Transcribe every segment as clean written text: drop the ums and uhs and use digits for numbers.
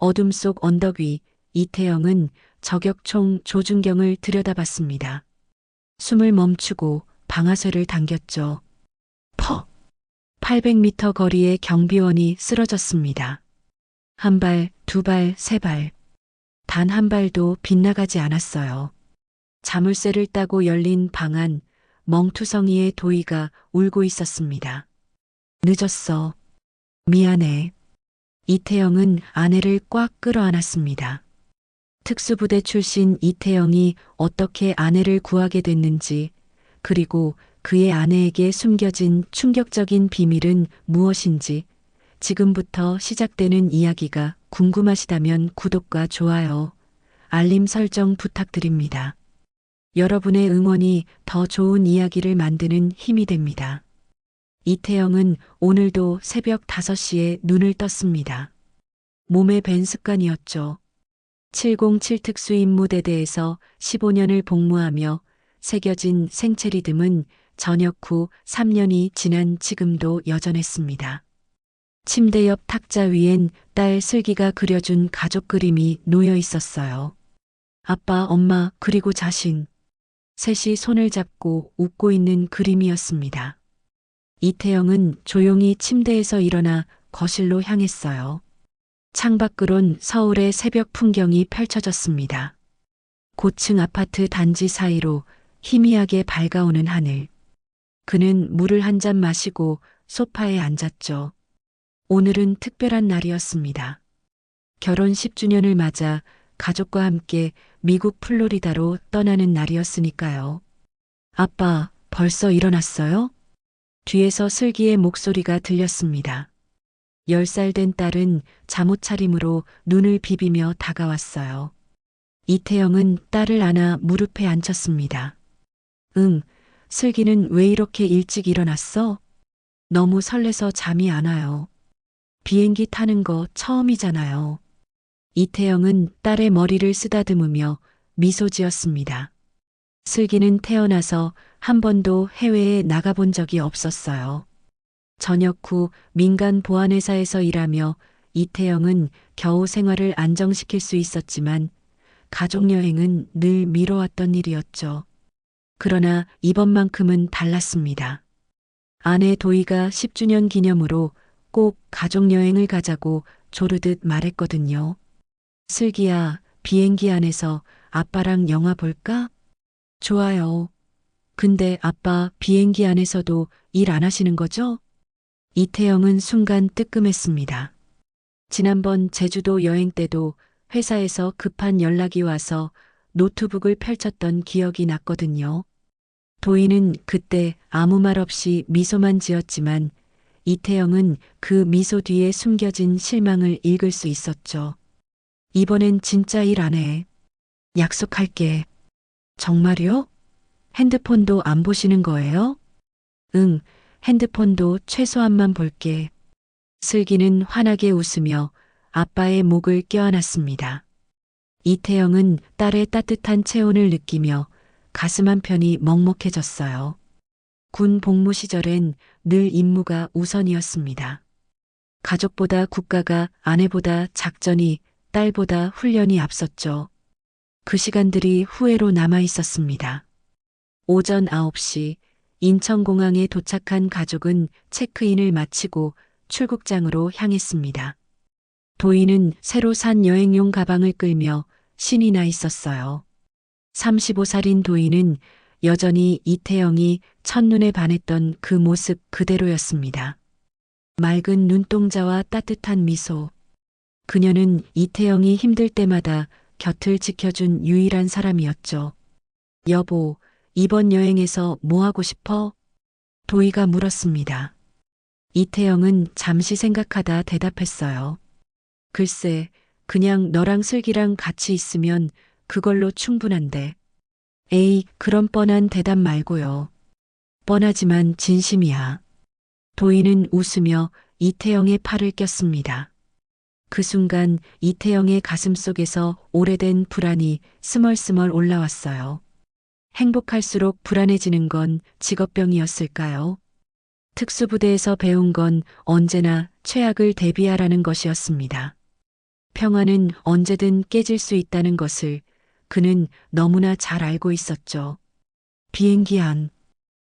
어둠 속 언덕 위 이태영은 저격총 조준경을 들여다봤습니다. 숨을 멈추고 방아쇠를 당겼죠. 퍽! 800m 거리의 경비원이 쓰러졌습니다. 한 발, 두 발, 세 발. 단 한 발도 빗나가지 않았어요. 자물쇠를 따고 열린 방 안 멍투성이의 도희가 울고 있었습니다. 늦었어. 미안해. 이태영은 아내를 꽉 끌어안았습니다. 특수부대 출신 이태영이 어떻게 아내를 구하게 됐는지, 그리고 그의 아내에게 숨겨진 충격적인 비밀은 무엇인지, 지금부터 시작되는 이야기가 궁금하시다면 구독과 좋아요, 알림 설정 부탁드립니다. 여러분의 응원이 더 좋은 이야기를 만드는 힘이 됩니다. 이태영은 오늘도 새벽 5시에 눈을 떴습니다. 몸에 밴 습관이었죠. 707 특수임무대대에서 15년을 복무하며 새겨진 생체 리듬은 전역 후 3년이 지난 지금도 여전했습니다. 침대 옆 탁자 위엔 딸 슬기가 그려준 가족 그림이 놓여 있었어요. 아빠, 엄마, 그리고 자신. 셋이 손을 잡고 웃고 있는 그림이었습니다. 이태영은 조용히 침대에서 일어나 거실로 향했어요. 창밖으론 서울의 새벽 풍경이 펼쳐졌습니다. 고층 아파트 단지 사이로 희미하게 밝아오는 하늘. 그는 물을 한 잔 마시고 소파에 앉았죠. 오늘은 특별한 날이었습니다. 결혼 10주년을 맞아 가족과 함께 미국 플로리다로 떠나는 날이었으니까요. 아빠, 벌써 일어났어요? 뒤에서 슬기의 목소리가 들렸습니다. 10살 된 딸은 잠옷 차림으로 눈을 비비며 다가왔어요. 이태영은 딸을 안아 무릎에 앉혔습니다. 응, 슬기는 왜 이렇게 일찍 일어났어? 너무 설레서 잠이 안 와요. 비행기 타는 거 처음이잖아요. 이태영은 딸의 머리를 쓰다듬으며 미소 지었습니다. 슬기는 태어나서 한 번도 해외에 나가본 적이 없었어요. 전역 후 민간 보안회사에서 일하며 이태영은 겨우 생활을 안정시킬 수 있었지만 가족여행은 늘 미뤄왔던 일이었죠. 그러나 이번만큼은 달랐습니다. 아내 도희가 10주년 기념으로 꼭 가족여행을 가자고 조르듯 말했거든요. 슬기야, 비행기 안에서 아빠랑 영화 볼까? 좋아요. 근데 아빠 비행기 안에서도 일 안 하시는 거죠? 이태영은 순간 뜨끔했습니다. 지난번 제주도 여행 때도 회사에서 급한 연락이 와서 노트북을 펼쳤던 기억이 났거든요. 도희는 그때 아무 말 없이 미소만 지었지만 이태영은 그 미소 뒤에 숨겨진 실망을 읽을 수 있었죠. 이번엔 진짜 일 안 해. 약속할게. 정말요? 핸드폰도 안 보시는 거예요? 응, 핸드폰도 최소한만 볼게. 슬기는 환하게 웃으며 아빠의 목을 껴안았습니다. 이태영은 딸의 따뜻한 체온을 느끼며 가슴 한편이 먹먹해졌어요. 군 복무 시절엔 늘 임무가 우선이었습니다. 가족보다 국가가, 아내보다 작전이, 딸보다 훈련이 앞섰죠. 그 시간들이 후회로 남아 있었습니다. 오전 9시 인천공항에 도착한 가족은 체크인을 마치고 출국장으로 향했습니다. 도희는 새로 산 여행용 가방을 끌며 신이 나 있었어요. 35살인 도희는 여전히 이태영이 첫눈에 반했던 그 모습 그대로였습니다. 맑은 눈동자와 따뜻한 미소. 그녀는 이태영이 힘들 때마다 곁을 지켜준 유일한 사람이었죠. 여보, 이번 여행에서 뭐 하고 싶어? 도희가 물었습니다. 이태영은 잠시 생각하다 대답했어요. 글쎄, 그냥 너랑 슬기랑 같이 있으면 그걸로 충분한데. 에이, 그런 뻔한 대답 말고요. 뻔하지만 진심이야. 도희는 웃으며 이태영의 팔을 꼈습니다. 그 순간 이태영의 가슴 속에서 오래된 불안이 스멀스멀 올라왔어요. 행복할수록 불안해지는 건 직업병이었을까요? 특수부대에서 배운 건 언제나 최악을 대비하라는 것이었습니다. 평화는 언제든 깨질 수 있다는 것을 그는 너무나 잘 알고 있었죠. 비행기 안.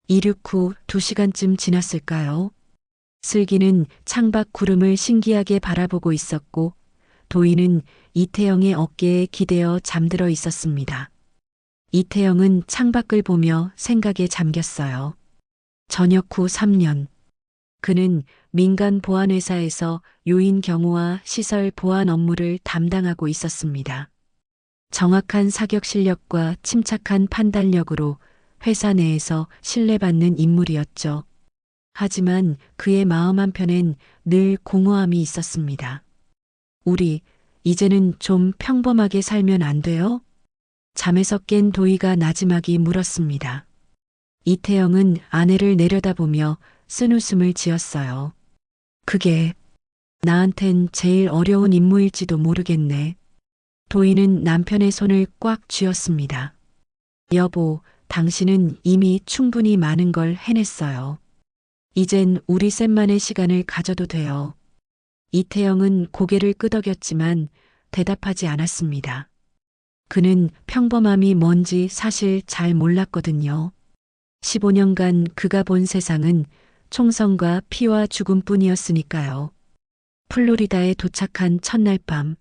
이륙 후 2시간쯤 지났을까요? 슬기는 창밖 구름을 신기하게 바라보고 있었고 도희는 이태영의 어깨에 기대어 잠들어 있었습니다. 이태영은 창밖을 보며 생각에 잠겼어요. 전역 후 3년. 그는 민간 보안회사에서 요인 경호와 시설 보안 업무를 담당하고 있었습니다. 정확한 사격 실력과 침착한 판단력으로 회사 내에서 신뢰받는 인물이었죠. 하지만 그의 마음 한편엔 늘 공허함이 있었습니다. 우리, 이제는 좀 평범하게 살면 안 돼요? 잠에서 깬 도희가 나지막이 물었습니다. 이태영은 아내를 내려다보며 쓴웃음을 지었어요. 그게 나한텐 제일 어려운 임무일지도 모르겠네. 도희는 남편의 손을 꽉 쥐었습니다. 여보, 당신은 이미 충분히 많은 걸 해냈어요. 이젠 우리 셋만의 시간을 가져도 돼요. 이태영은 고개를 끄덕였지만 대답하지 않았습니다. 그는 평범함이 뭔지 사실 잘 몰랐거든요. 15년간 그가 본 세상은 총성과 피와 죽음뿐이었으니까요. 플로리다에 도착한 첫날 밤,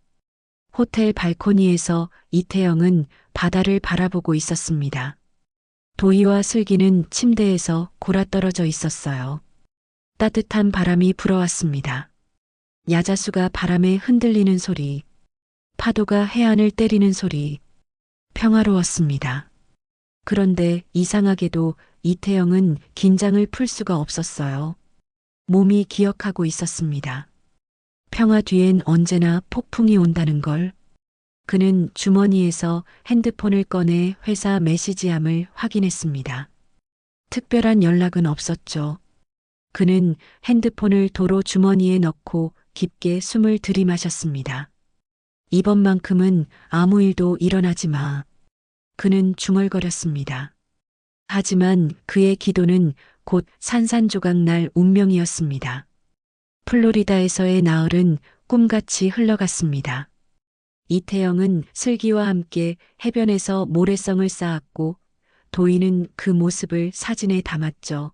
호텔 발코니에서 이태영은 바다를 바라보고 있었습니다. 도희와 슬기는 침대에서 골아떨어져 있었어요. 따뜻한 바람이 불어왔습니다. 야자수가 바람에 흔들리는 소리, 파도가 해안을 때리는 소리, 평화로웠습니다. 그런데 이상하게도 이태영은 긴장을 풀 수가 없었어요. 몸이 기억하고 있었습니다. 평화 뒤엔 언제나 폭풍이 온다는 걸. 그는 주머니에서 핸드폰을 꺼내 회사 메시지함을 확인했습니다. 특별한 연락은 없었죠. 그는 핸드폰을 도로 주머니에 넣고 깊게 숨을 들이마셨습니다. 이번만큼은 아무 일도 일어나지 마. 그는 중얼거렸습니다. 하지만 그의 기도는 곧 산산조각 날 운명이었습니다. 플로리다에서의 나흘은 꿈같이 흘러갔습니다. 이태영은 슬기와 함께 해변에서 모래성을 쌓았고 도희는 그 모습을 사진에 담았죠.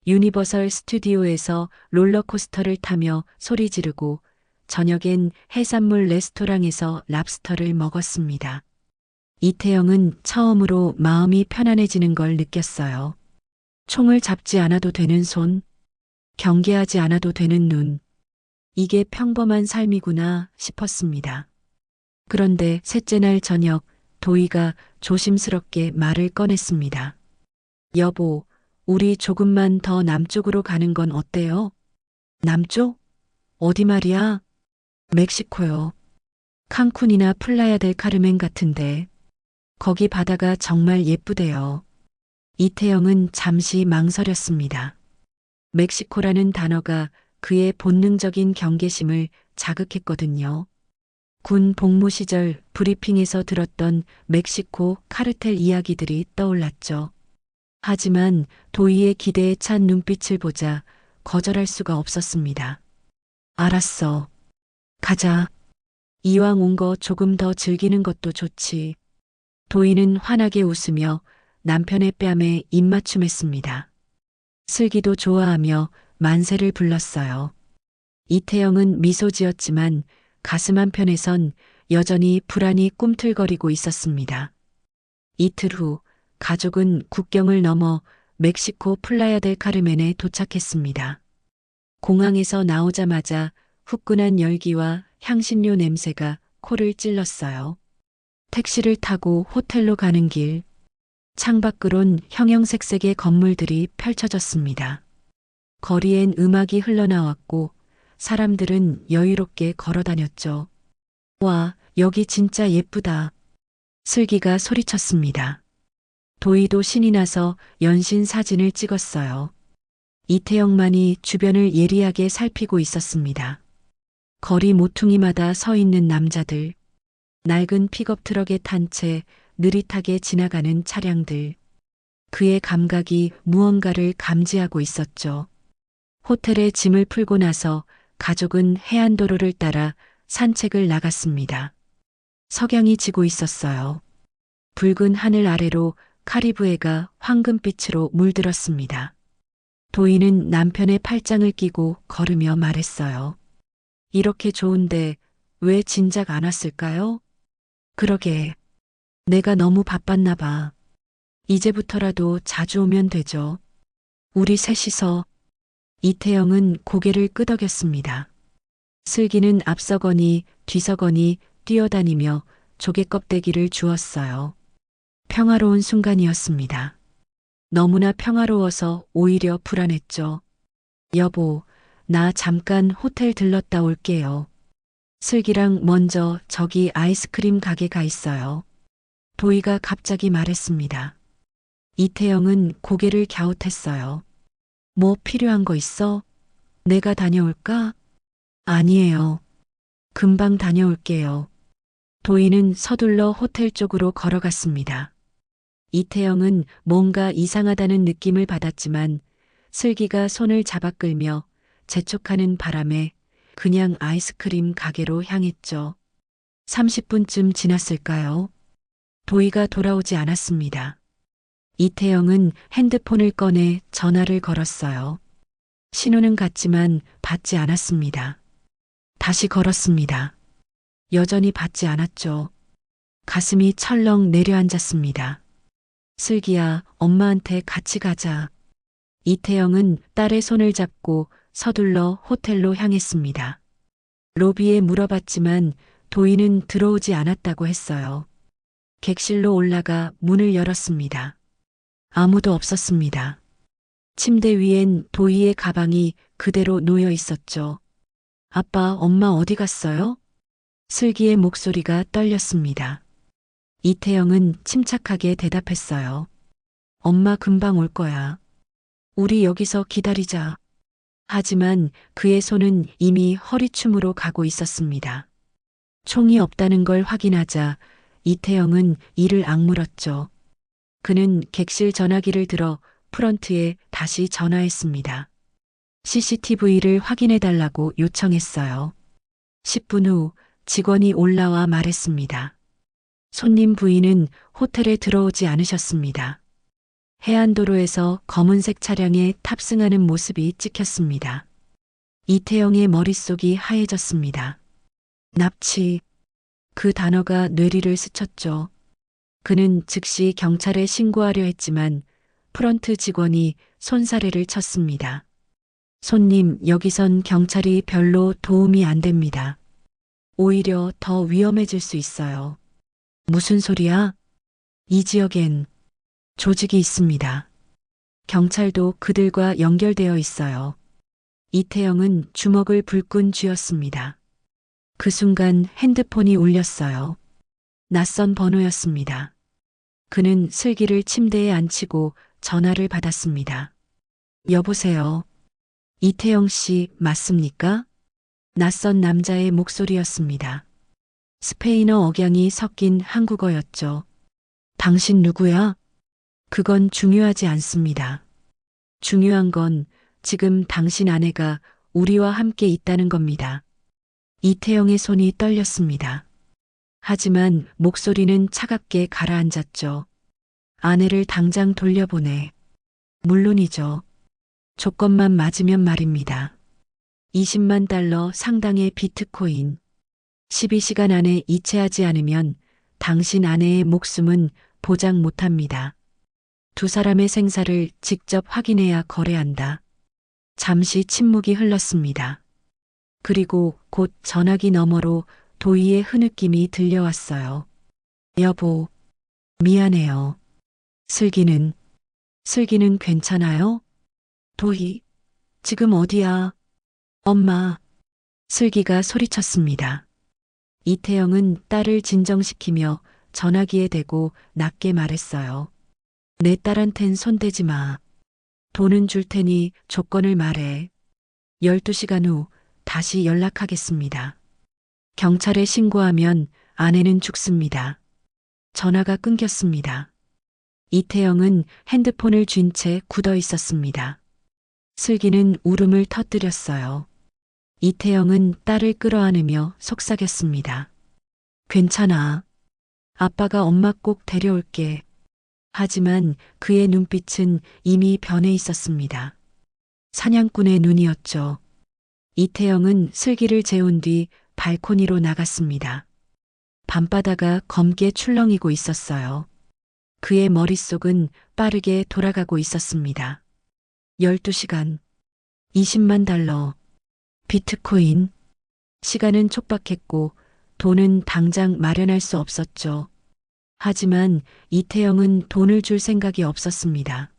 유니버설 스튜디오에서 롤러코스터를 타며 소리 지르고 저녁엔 해산물 레스토랑에서 랍스터를 먹었습니다. 이태영은 처음으로 마음이 편안해지는 걸 느꼈어요. 총을 잡지 않아도 되는 손, 경계하지 않아도 되는 눈. 이게 평범한 삶이구나 싶었습니다. 그런데 셋째 날 저녁 도희가 조심스럽게 말을 꺼냈습니다. 여보, 우리 조금만 더 남쪽으로 가는 건 어때요? 남쪽? 어디 말이야? 멕시코요. 칸쿤이나 플라야 델 카르멘 같은데. 거기 바다가 정말 예쁘대요. 이태영은 잠시 망설였습니다. 멕시코라는 단어가 그의 본능적인 경계심을 자극했거든요. 군 복무 시절 브리핑에서 들었던 멕시코 카르텔 이야기들이 떠올랐죠. 하지만 도희의 기대에 찬 눈빛을 보자 거절할 수가 없었습니다. 알았어. 가자. 이왕 온 거 조금 더 즐기는 것도 좋지. 도희는 환하게 웃으며 남편의 뺨에 입맞춤했습니다. 슬기도 좋아하며 만세를 불렀어요. 이태영은 미소 지었지만 가슴 한편에선 여전히 불안이 꿈틀거리고 있었습니다. 이틀 후 가족은 국경을 넘어 멕시코 플라야 델 카르멘에 도착했습니다. 공항에서 나오자마자 후끈한 열기와 향신료 냄새가 코를 찔렀어요. 택시를 타고 호텔로 가는 길, 창밖으론 형형색색의 건물들이 펼쳐졌습니다. 거리엔 음악이 흘러나왔고 사람들은 여유롭게 걸어 다녔죠. 와, 여기 진짜 예쁘다. 슬기가 소리쳤습니다. 도희도 신이 나서 연신 사진을 찍었어요. 이태영만이 주변을 예리하게 살피고 있었습니다. 거리 모퉁이마다 서 있는 남자들, 낡은 픽업 트럭에 탄 채 느릿하게 지나가는 차량들. 그의 감각이 무언가를 감지하고 있었죠. 호텔에 짐을 풀고 나서 가족은 해안도로를 따라 산책을 나갔습니다. 석양이 지고 있었어요. 붉은 하늘 아래로 카리브해가 황금빛으로 물들었습니다. 도희는 남편의 팔짱을 끼고 걸으며 말했어요. 이렇게 좋은데 왜 진작 안 왔을까요? 그러게. 내가 너무 바빴나 봐. 이제부터라도 자주 오면 되죠. 우리 셋이서. 이태영은 고개를 끄덕였습니다. 슬기는 앞서거니 뒤서거니 뛰어다니며 조개 껍데기를 주었어요. 평화로운 순간이었습니다. 너무나 평화로워서 오히려 불안했죠. 여보, 나 잠깐 호텔 들렀다 올게요. 슬기랑 먼저 저기 아이스크림 가게 가 있어요. 도희가 갑자기 말했습니다. 이태영은 고개를 갸웃했어요. 뭐 필요한 거 있어? 내가 다녀올까? 아니에요. 금방 다녀올게요. 도희는 서둘러 호텔 쪽으로 걸어갔습니다. 이태영은 뭔가 이상하다는 느낌을 받았지만 슬기가 손을 잡아 끌며 재촉하는 바람에 그냥 아이스크림 가게로 향했죠. 30분쯤 지났을까요? 도희가 돌아오지 않았습니다. 이태영은 핸드폰을 꺼내 전화를 걸었어요. 신호는 갔지만 받지 않았습니다. 다시 걸었습니다. 여전히 받지 않았죠. 가슴이 철렁 내려앉았습니다. 슬기야, 엄마한테 같이 가자. 이태영은 딸의 손을 잡고 서둘러 호텔로 향했습니다. 로비에 물어봤지만 도희는 들어오지 않았다고 했어요. 객실로 올라가 문을 열었습니다. 아무도 없었습니다. 침대 위엔 도희의 가방이 그대로 놓여 있었죠. 아빠, 엄마 어디 갔어요? 슬기의 목소리가 떨렸습니다. 이태영은 침착하게 대답했어요. 엄마 금방 올 거야. 우리 여기서 기다리자. 하지만 그의 손은 이미 허리춤으로 가고 있었습니다. 총이 없다는 걸 확인하자 이태영은 이를 악물었죠. 그는 객실 전화기를 들어 프런트에 다시 전화했습니다. CCTV를 확인해달라고 요청했어요. 10분 후 직원이 올라와 말했습니다. 손님 부인은 호텔에 들어오지 않으셨습니다. 해안도로에서 검은색 차량에 탑승하는 모습이 찍혔습니다. 이태영의 머릿속이 하얘졌습니다. 납치. 그 단어가 뇌리를 스쳤죠. 그는 즉시 경찰에 신고하려 했지만 프런트 직원이 손사래를 쳤습니다. 손님, 여기선 경찰이 별로 도움이 안 됩니다. 오히려 더 위험해질 수 있어요. 무슨 소리야? 이 지역엔 조직이 있습니다. 경찰도 그들과 연결되어 있어요. 이태영은 주먹을 불끈 쥐었습니다. 그 순간 핸드폰이 울렸어요. 낯선 번호였습니다. 그는 슬기를 침대에 앉히고 전화를 받았습니다. 여보세요. 이태영 씨 맞습니까? 낯선 남자의 목소리였습니다. 스페인어 억양이 섞인 한국어였죠. 당신 누구야? 그건 중요하지 않습니다. 중요한 건 지금 당신 아내가 우리와 함께 있다는 겁니다. 이태영의 손이 떨렸습니다. 하지만 목소리는 차갑게 가라앉았죠. 아내를 당장 돌려보내. 물론이죠. 조건만 맞으면 말입니다. 20만 달러 상당의 비트코인. 12시간 안에 이체하지 않으면 당신 아내의 목숨은 보장 못합니다. 두 사람의 생사를 직접 확인해야 거래한다. 잠시 침묵이 흘렀습니다. 그리고 곧 전화기 너머로 도희의 흐느낌이 들려왔어요. 여보, 미안해요. 슬기는 괜찮아요? 도희, 지금 어디야? 엄마, 슬기가 소리쳤습니다. 이태영은 딸을 진정시키며 전화기에 대고 낮게 말했어요. 내 딸한텐 손대지 마. 돈은 줄 테니 조건을 말해. 12시간 후 다시 연락하겠습니다. 경찰에 신고하면 아내는 죽습니다. 전화가 끊겼습니다. 이태영은 핸드폰을 쥔 채 굳어 있었습니다. 슬기는 울음을 터뜨렸어요. 이태영은 딸을 끌어안으며 속삭였습니다. 괜찮아. 아빠가 엄마 꼭 데려올게. 하지만 그의 눈빛은 이미 변해 있었습니다. 사냥꾼의 눈이었죠. 이태영은 슬기를 재운 뒤 발코니로 나갔습니다. 밤바다가 검게 출렁이고 있었어요. 그의 머릿속은 빠르게 돌아가고 있었습니다. 12시간, 20만 달러, 비트코인. 시간은 촉박했고 돈은 당장 마련할 수 없었죠. 하지만 이태영은 돈을 줄 생각이 없었습니다.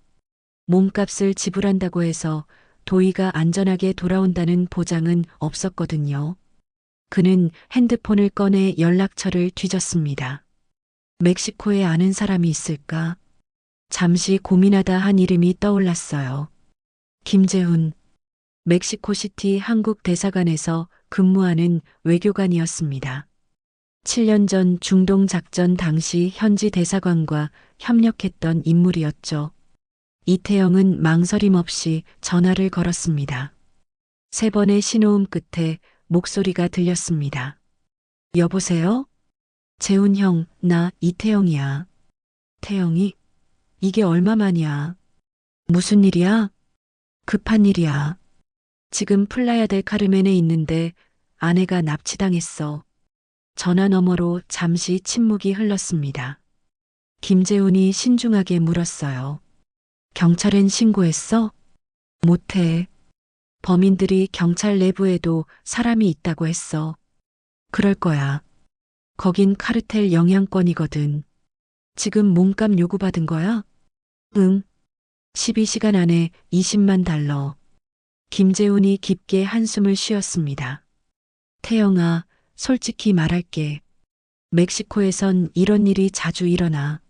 몸값을 지불한다고 해서 도희가 안전하게 돌아온다는 보장은 없었거든요. 그는 핸드폰을 꺼내 연락처를 뒤졌습니다. 멕시코에 아는 사람이 있을까? 잠시 고민하다 한 이름이 떠올랐어요. 김재훈, 멕시코시티 한국 대사관에서 근무하는 외교관이었습니다. 7년 전 중동 작전 당시 현지 대사관과 협력했던 인물이었죠. 이태영은 망설임 없이 전화를 걸었습니다. 3번의 신호음 끝에 목소리가 들렸습니다. 여보세요? 재훈 형, 나 이태영이야. 태영이? 이게 얼마만이야? 무슨 일이야? 급한 일이야. 지금 플라야 델 카르멘에 있는데 아내가 납치당했어. 전화 너머로 잠시 침묵이 흘렀습니다. 김재훈이 신중하게 물었어요. 경찰엔 신고했어? 못해. 범인들이 경찰 내부에도 사람이 있다고 했어. 그럴 거야. 거긴 카르텔 영향권이거든. 지금 몸값 요구받은 거야? 응. 12시간 안에 20만 달러. 김재훈이 깊게 한숨을 쉬었습니다. 태영아, 솔직히 말할게. 멕시코에선 이런 일이 자주 일어나.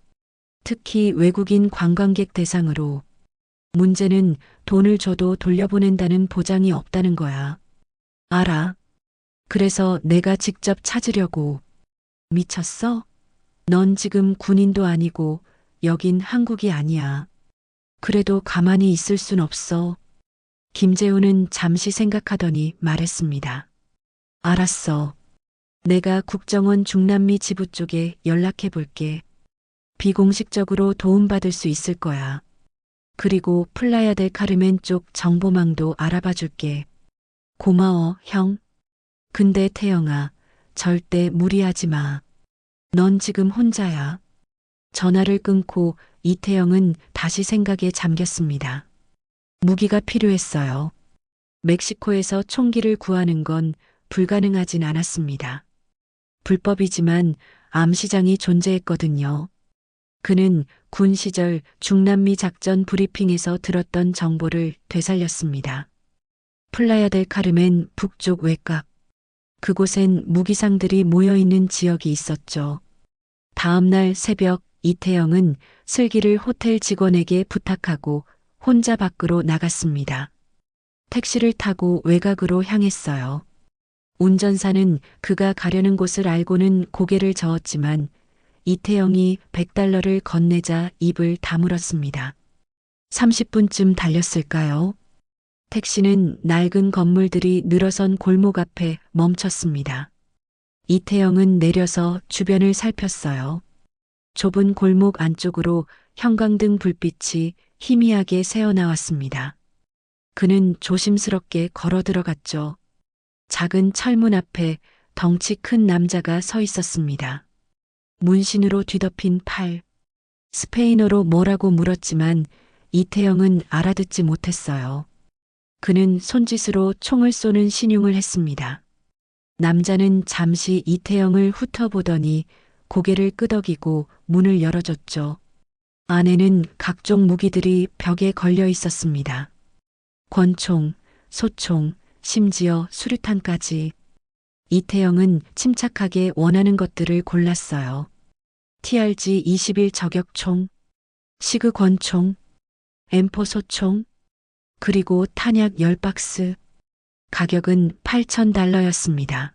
특히 외국인 관광객 대상으로. 문제는 돈을 줘도 돌려보낸다는 보장이 없다는 거야. 알아. 그래서 내가 직접 찾으려고. 미쳤어? 넌 지금 군인도 아니고 여긴 한국이 아니야. 그래도 가만히 있을 순 없어. 김재훈은 잠시 생각하더니 말했습니다. 알았어. 내가 국정원 중남미 지부 쪽에 연락해 볼게. 비공식적으로 도움받을 수 있을 거야. 그리고 플라야 델 카르멘 쪽 정보망도 알아봐 줄게. 고마워, 형. 근데 태영아, 절대 무리하지 마. 넌 지금 혼자야. 전화를 끊고 이태영은 다시 생각에 잠겼습니다. 무기가 필요했어요. 멕시코에서 총기를 구하는 건 불가능하진 않았습니다. 불법이지만 암시장이 존재했거든요. 그는 군 시절 중남미 작전 브리핑에서 들었던 정보를 되살렸습니다. 플라야 델 카르멘 북쪽 외곽. 그곳엔 무기상들이 모여있는 지역이 있었죠. 다음 날 새벽 이태영은 슬기를 호텔 직원에게 부탁하고 혼자 밖으로 나갔습니다. 택시를 타고 외곽으로 향했어요. 운전사는 그가 가려는 곳을 알고는 고개를 저었지만 이태영이 100달러를 건네자 입을 다물었습니다. 30분쯤 달렸을까요? 택시는 낡은 건물들이 늘어선 골목 앞에 멈췄습니다. 이태영은 내려서 주변을 살폈어요. 좁은 골목 안쪽으로 형광등 불빛이 희미하게 새어나왔습니다. 그는 조심스럽게 걸어 들어갔죠. 작은 철문 앞에 덩치 큰 남자가 서 있었습니다. 문신으로 뒤덮인 팔. 스페인어로 뭐라고 물었지만 이태영은 알아듣지 못했어요. 그는 손짓으로 총을 쏘는 신용을 했습니다. 남자는 잠시 이태영을 훑어보더니 고개를 끄덕이고 문을 열어줬죠. 안에는 각종 무기들이 벽에 걸려 있었습니다. 권총, 소총, 심지어 수류탄까지. 이태영은 침착하게 원하는 것들을 골랐어요. TRG-21 저격총, 시그 권총, M4 소총, 그리고 탄약 10박스. 가격은 8,000달러였습니다.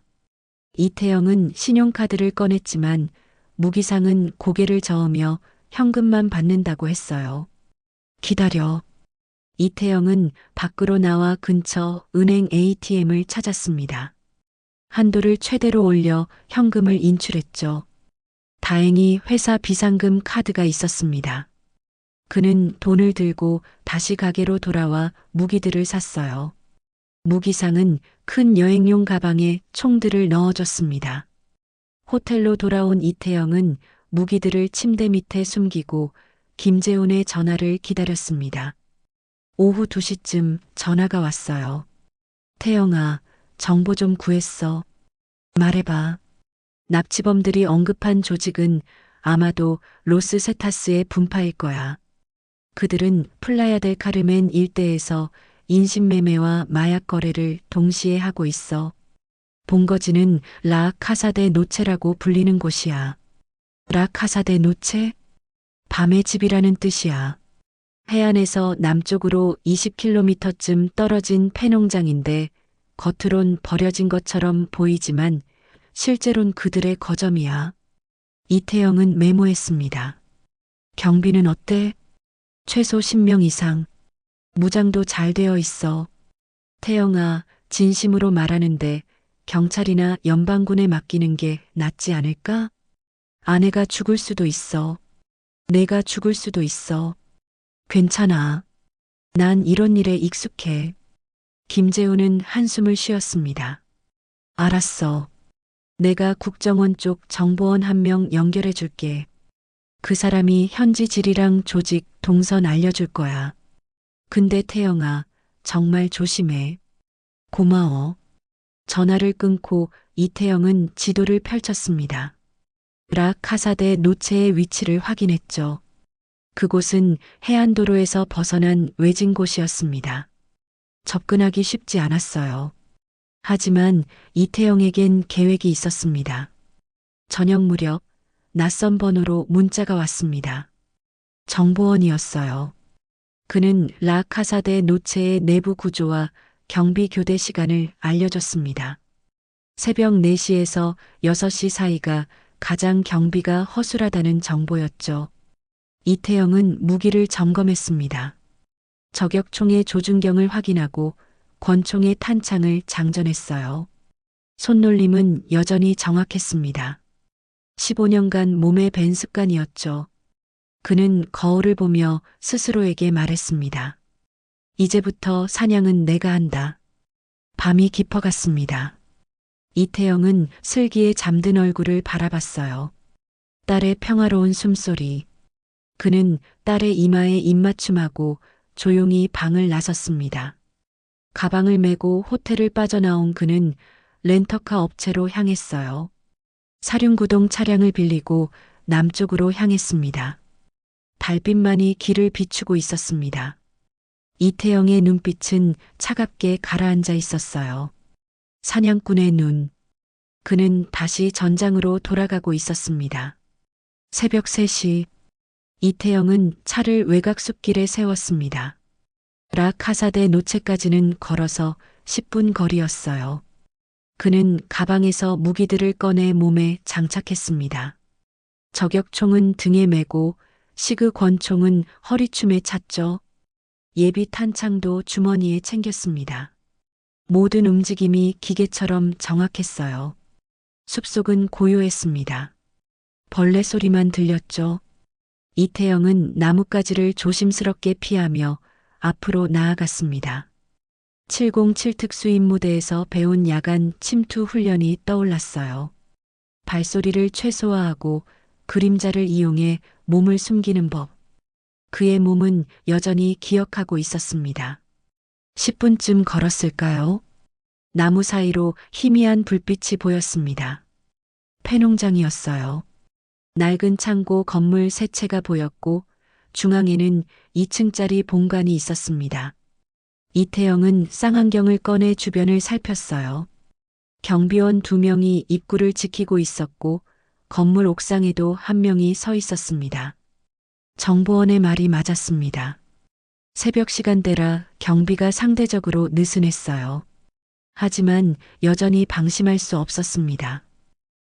이태영은 신용카드를 꺼냈지만 무기상은 고개를 저으며 현금만 받는다고 했어요. 기다려. 이태영은 밖으로 나와 근처 은행 ATM을 찾았습니다. 한도를 최대로 올려 현금을 인출했죠. 다행히 회사 비상금 카드가 있었습니다. 그는 돈을 들고 다시 가게로 돌아와 무기들을 샀어요. 무기상은 큰 여행용 가방에 총들을 넣어줬습니다. 호텔로 돌아온 이태영은 무기들을 침대 밑에 숨기고 김재훈의 전화를 기다렸습니다. 오후 2시쯤 전화가 왔어요. 태영아, 정보 좀 구했어. 말해봐. 납치범들이 언급한 조직은 아마도 로스세타스의 분파일 거야. 그들은 플라야 델 카르멘 일대에서 인신매매와 마약 거래를 동시에 하고 있어. 본거지는 라 카사데 노체라고 불리는 곳이야. 라 카사데 노체? 밤의 집이라는 뜻이야. 해안에서 남쪽으로 20km쯤 떨어진 폐농장인데 겉으론 버려진 것처럼 보이지만 실제론 그들의 거점이야. 이태영은 메모했습니다. 경비는 어때? 최소 10명 이상. 무장도 잘 되어 있어. 태영아, 진심으로 말하는데 경찰이나 연방군에 맡기는 게 낫지 않을까? 아내가 죽을 수도 있어. 내가 죽을 수도 있어. 괜찮아. 난 이런 일에 익숙해. 김재훈은 한숨을 쉬었습니다. 알았어. 내가 국정원 쪽 정보원 1명 연결해 줄게. 그 사람이 현지 지리랑 조직 동선 알려줄 거야. 근데 태영아, 정말 조심해. 고마워. 전화를 끊고 이태영은 지도를 펼쳤습니다. 라 카사데 노체의 위치를 확인했죠. 그곳은 해안도로에서 벗어난 외진 곳이었습니다. 접근하기 쉽지 않았어요. 하지만 이태영에겐 계획이 있었습니다. 저녁 무렵 낯선 번호로 문자가 왔습니다. 정보원이었어요. 그는 라 카사데 노체의 내부 구조와 경비 교대 시간을 알려줬습니다. 새벽 4시에서 6시 사이가 가장 경비가 허술하다는 정보였죠. 이태영은 무기를 점검했습니다. 저격총의 조준경을 확인하고 권총의 탄창을 장전했어요. 손놀림은 여전히 정확했습니다. 15년간 몸에 밴 습관이었죠. 그는 거울을 보며 스스로에게 말했습니다. 이제부터 사냥은 내가 한다. 밤이 깊어갔습니다. 이태영은 슬기에 잠든 얼굴을 바라봤어요. 딸의 평화로운 숨소리. 그는 딸의 이마에 입맞춤하고 조용히 방을 나섰습니다. 가방을 메고 호텔을 빠져나온 그는 렌터카 업체로 향했어요. 사륜구동 차량을 빌리고 남쪽으로 향했습니다. 달빛만이 길을 비추고 있었습니다. 이태영의 눈빛은 차갑게 가라앉아 있었어요. 사냥꾼의 눈. 그는 다시 전장으로 돌아가고 있었습니다. 새벽 3시. 이태영은 차를 외곽 숲길에 세웠습니다. 라 카사데 노체까지는 걸어서 10분 거리였어요. 그는 가방에서 무기들을 꺼내 몸에 장착했습니다. 저격총은 등에 메고 시그 권총은 허리춤에 찼죠. 예비 탄창도 주머니에 챙겼습니다. 모든 움직임이 기계처럼 정확했어요. 숲속은 고요했습니다. 벌레 소리만 들렸죠. 이태영은 나뭇가지를 조심스럽게 피하며 앞으로 나아갔습니다. 707 특수임무대에서 배운 야간 침투 훈련이 떠올랐어요. 발소리를 최소화하고 그림자를 이용해 몸을 숨기는 법. 그의 몸은 여전히 기억하고 있었습니다. 10분쯤 걸었을까요? 나무 사이로 희미한 불빛이 보였습니다. 폐농장이었어요. 낡은 창고 건물 세 채가 보였고 중앙에는 2층짜리 본관이 있었습니다. 이태영은 쌍안경을 꺼내 주변을 살폈어요. 경비원 2명이 입구를 지키고 있었고 건물 옥상에도 1명이 서 있었습니다. 정보원의 말이 맞았습니다. 새벽 시간대라 경비가 상대적으로 느슨했어요. 하지만 여전히 방심할 수 없었습니다.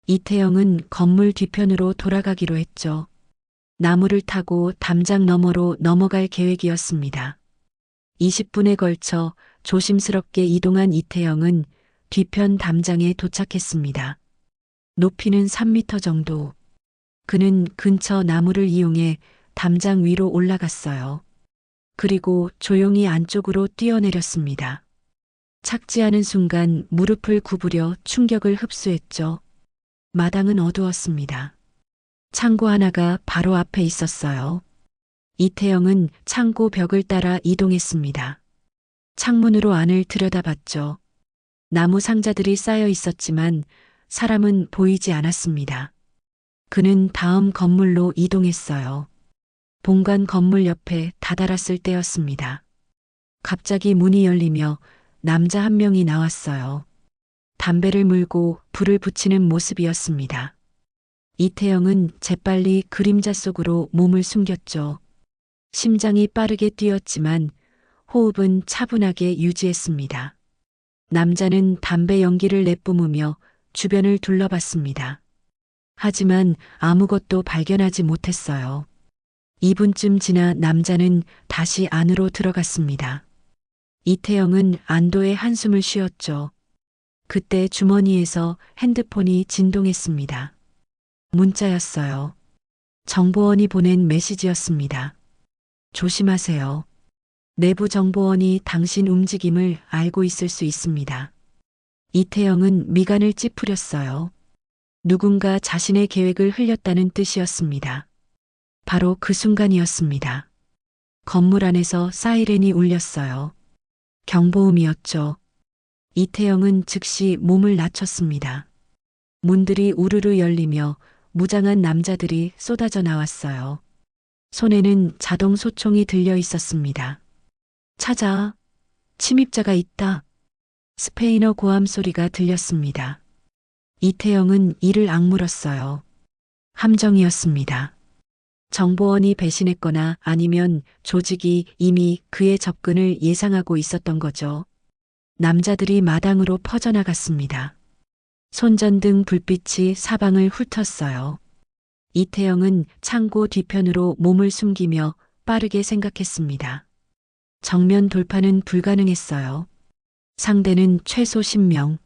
이태영은 건물 뒤편으로 돌아가기로 했죠. 나무를 타고 담장 너머로 넘어갈 계획이었습니다. 20분에 걸쳐 조심스럽게 이동한 이태영은 뒤편 담장에 도착했습니다. 높이는 3미터 정도. 그는 근처 나무를 이용해 담장 위로 올라갔어요. 그리고 조용히 안쪽으로 뛰어내렸습니다. 착지하는 순간 무릎을 구부려 충격을 흡수했죠. 마당은 어두웠습니다. 창고 하나가 바로 앞에 있었어요. 이태영은 창고 벽을 따라 이동했습니다. 창문으로 안을 들여다봤죠. 나무 상자들이 쌓여 있었지만 사람은 보이지 않았습니다. 그는 다음 건물로 이동했어요. 본관 건물 옆에 다다랐을 때였습니다. 갑자기 문이 열리며 남자 한 명이 나왔어요. 담배를 물고 불을 붙이는 모습이었습니다. 이태영은 재빨리 그림자 속으로 몸을 숨겼죠. 심장이 빠르게 뛰었지만 호흡은 차분하게 유지했습니다. 남자는 담배 연기를 내뿜으며 주변을 둘러봤습니다. 하지만 아무것도 발견하지 못했어요. 2분쯤 지나 남자는 다시 안으로 들어갔습니다. 이태영은 안도의 한숨을 쉬었죠. 그때 주머니에서 핸드폰이 진동했습니다. 문자였어요. 정보원이 보낸 메시지였습니다. 조심하세요. 내부 정보원이 당신 움직임을 알고 있을 수 있습니다. 이태영은 미간을 찌푸렸어요. 누군가 자신의 계획을 흘렸다는 뜻이었습니다. 바로 그 순간이었습니다. 건물 안에서 사이렌이 울렸어요. 경보음이었죠. 이태영은 즉시 몸을 낮췄습니다. 문들이 우르르 열리며 무장한 남자들이 쏟아져 나왔어요. 손에는 자동 소총이 들려 있었습니다. 찾아. 침입자가 있다. 스페인어 고함 소리가 들렸습니다. 이태영은 이를 악물었어요. 함정이었습니다. 정보원이 배신했거나 아니면 조직이 이미 그의 접근을 예상하고 있었던 거죠. 남자들이 마당으로 퍼져나갔습니다. 손전등 불빛이 사방을 훑었어요. 이태영은 창고 뒤편으로 몸을 숨기며 빠르게 생각했습니다. 정면 돌파는 불가능했어요. 상대는 최소 10명.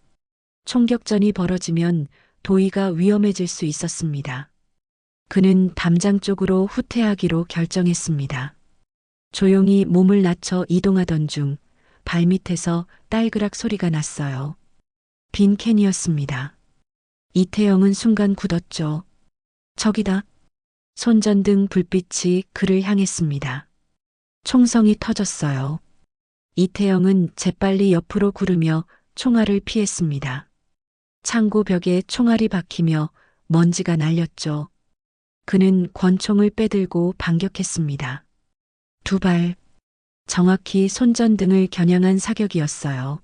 총격전이 벌어지면 도의가 위험해질 수 있었습니다. 그는 담장 쪽으로 후퇴하기로 결정했습니다. 조용히 몸을 낮춰 이동하던 중 발밑에서 딸그락 소리가 났어요. 빈 캔이었습니다. 이태영은 순간 굳었죠. 저기다. 손전등 불빛이 그를 향했습니다. 총성이 터졌어요. 이태영은 재빨리 옆으로 구르며 총알을 피했습니다. 창고 벽에 총알이 박히며 먼지가 날렸죠. 그는 권총을 빼들고 반격했습니다. 2발. 정확히 손전등을 겨냥한 사격이었어요.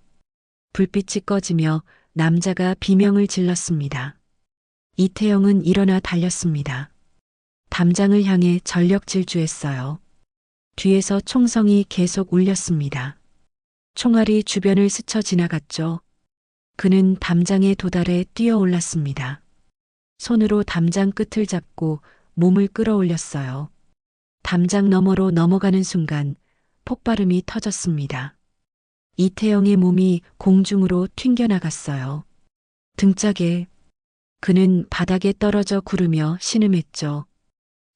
불빛이 꺼지며 남자가 비명을 질렀습니다. 이태영은 일어나 달렸습니다. 담장을 향해 전력 질주했어요. 뒤에서 총성이 계속 울렸습니다. 총알이 주변을 스쳐 지나갔죠. 그는 담장에 도달해 뛰어올랐습니다. 손으로 담장 끝을 잡고 몸을 끌어올렸어요. 담장 너머로 넘어가는 순간 폭발음이 터졌습니다. 이태영의 몸이 공중으로 튕겨나갔어요. 등짝에. 그는 바닥에 떨어져 구르며 신음했죠.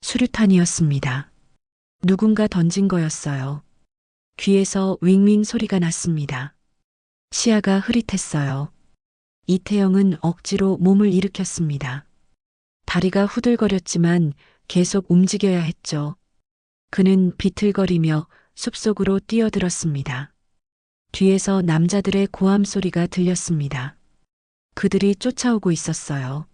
수류탄이었습니다. 누군가 던진 거였어요. 귀에서 윙윙 소리가 났습니다. 시야가 흐릿했어요. 이태영은 억지로 몸을 일으켰습니다. 다리가 후들거렸지만 계속 움직여야 했죠. 그는 비틀거리며 숲속으로 뛰어들었습니다. 뒤에서 남자들의 고함 소리가 들렸습니다. 그들이 쫓아오고 있었어요.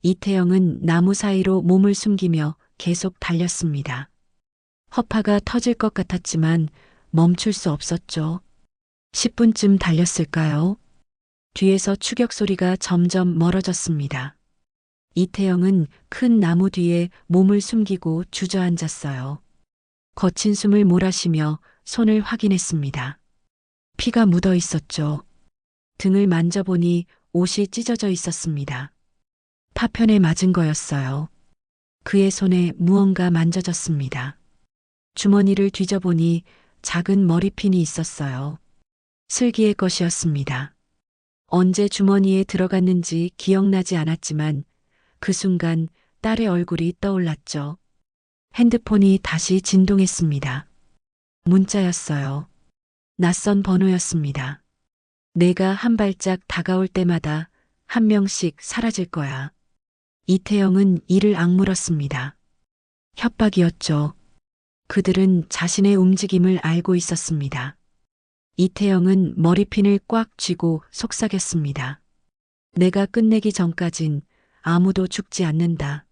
이태영은 나무 사이로 몸을 숨기며 계속 달렸습니다. 허파가 터질 것 같았지만 멈출 수 없었죠. 10분쯤 달렸을까요? 뒤에서 추격 소리가 점점 멀어졌습니다. 이태영은 큰 나무 뒤에 몸을 숨기고 주저앉았어요. 거친 숨을 몰아쉬며 손을 확인했습니다. 피가 묻어 있었죠. 등을 만져보니 옷이 찢어져 있었습니다. 파편에 맞은 거였어요. 그의 손에 무언가 만져졌습니다. 주머니를 뒤져보니 작은 머리핀이 있었어요. 슬기의 것이었습니다. 언제 주머니에 들어갔는지 기억나지 않았지만 그 순간 딸의 얼굴이 떠올랐죠. 핸드폰이 다시 진동했습니다. 문자였어요. 낯선 번호였습니다. 내가 한 발짝 다가올 때마다 한 명씩 사라질 거야. 이태영은 이를 악물었습니다. 협박이었죠. 그들은 자신의 움직임을 알고 있었습니다. 이태영은 머리핀을 꽉 쥐고 속삭였습니다. 내가 끝내기 전까진 아무도 죽지 않는다.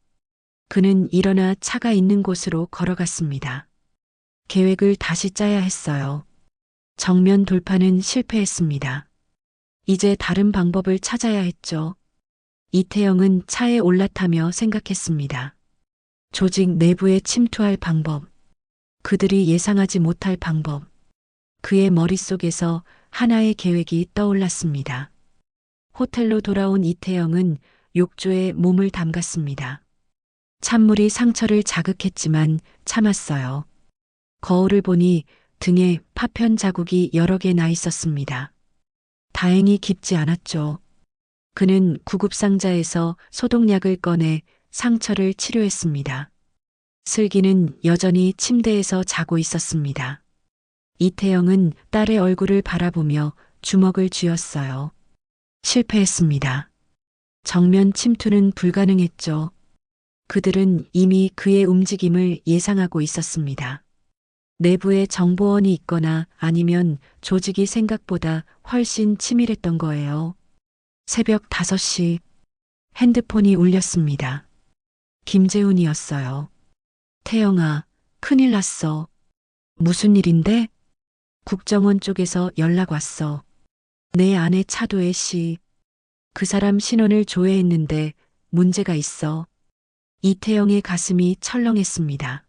그는 일어나 차가 있는 곳으로 걸어갔습니다. 계획을 다시 짜야 했어요. 정면 돌파는 실패했습니다. 이제 다른 방법을 찾아야 했죠. 이태영은 차에 올라타며 생각했습니다. 조직 내부에 침투할 방법. 그들이 예상하지 못할 방법. 그의 머릿속에서 하나의 계획이 떠올랐습니다. 호텔로 돌아온 이태영은 욕조에 몸을 담갔습니다. 찬물이 상처를 자극했지만 참았어요. 거울을 보니 등에 파편 자국이 여러 개 나 있었습니다. 다행히 깊지 않았죠. 그는 구급상자에서 소독약을 꺼내 상처를 치료했습니다. 슬기는 여전히 침대에서 자고 있었습니다. 이태영은 딸의 얼굴을 바라보며 주먹을 쥐었어요. 실패했습니다. 정면 침투는 불가능했죠. 그들은 이미 그의 움직임을 예상하고 있었습니다. 내부에 정보원이 있거나 아니면 조직이 생각보다 훨씬 치밀했던 거예요. 새벽 5시 핸드폰이 울렸습니다. 김재훈이었어요. 태영아, 큰일 났어. 무슨 일인데? 국정원 쪽에서 연락 왔어. 내 아내 차도애 씨. 그 사람 신원을 조회했는데 문제가 있어. 이태영의 가슴이 철렁했습니다.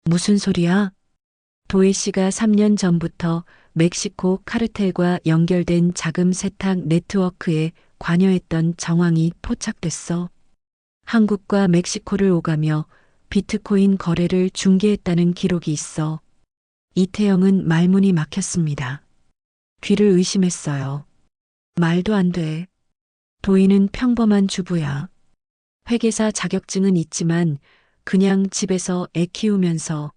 무슨 소리야? 도혜 씨가 3년 전부터 멕시코 카르텔과 연결된 자금 세탁 네트워크에 관여했던 정황이 포착됐어. 한국과 멕시코를 오가며 비트코인 거래를 중개했다는 기록이 있어. 이태영은 말문이 막혔습니다. 귀를 의심했어요. 말도 안 돼. 도희는 평범한 주부야. 회계사 자격증은 있지만 그냥 집에서 애 키우면서.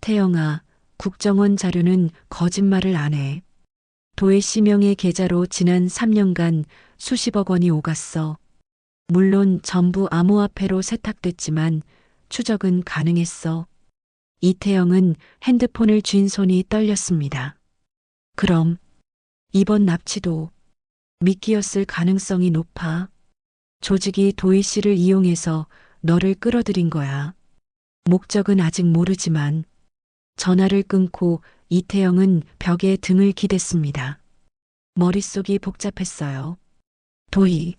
태영아, 국정원 자료는 거짓말을 안 해. 도혜 씨 명의 계좌로 지난 3년간 수십억 원이 오갔어. 물론 전부 암호화폐로 세탁됐지만 추적은 가능했어. 이태영은 핸드폰을 쥔 손이 떨렸습니다. 그럼 이번 납치도 미끼였을 가능성이 높아. 조직이 도희 씨를 이용해서 너를 끌어들인 거야. 목적은 아직 모르지만. 전화를 끊고 이태영은 벽에 등을 기댔습니다. 머릿속이 복잡했어요. 도희,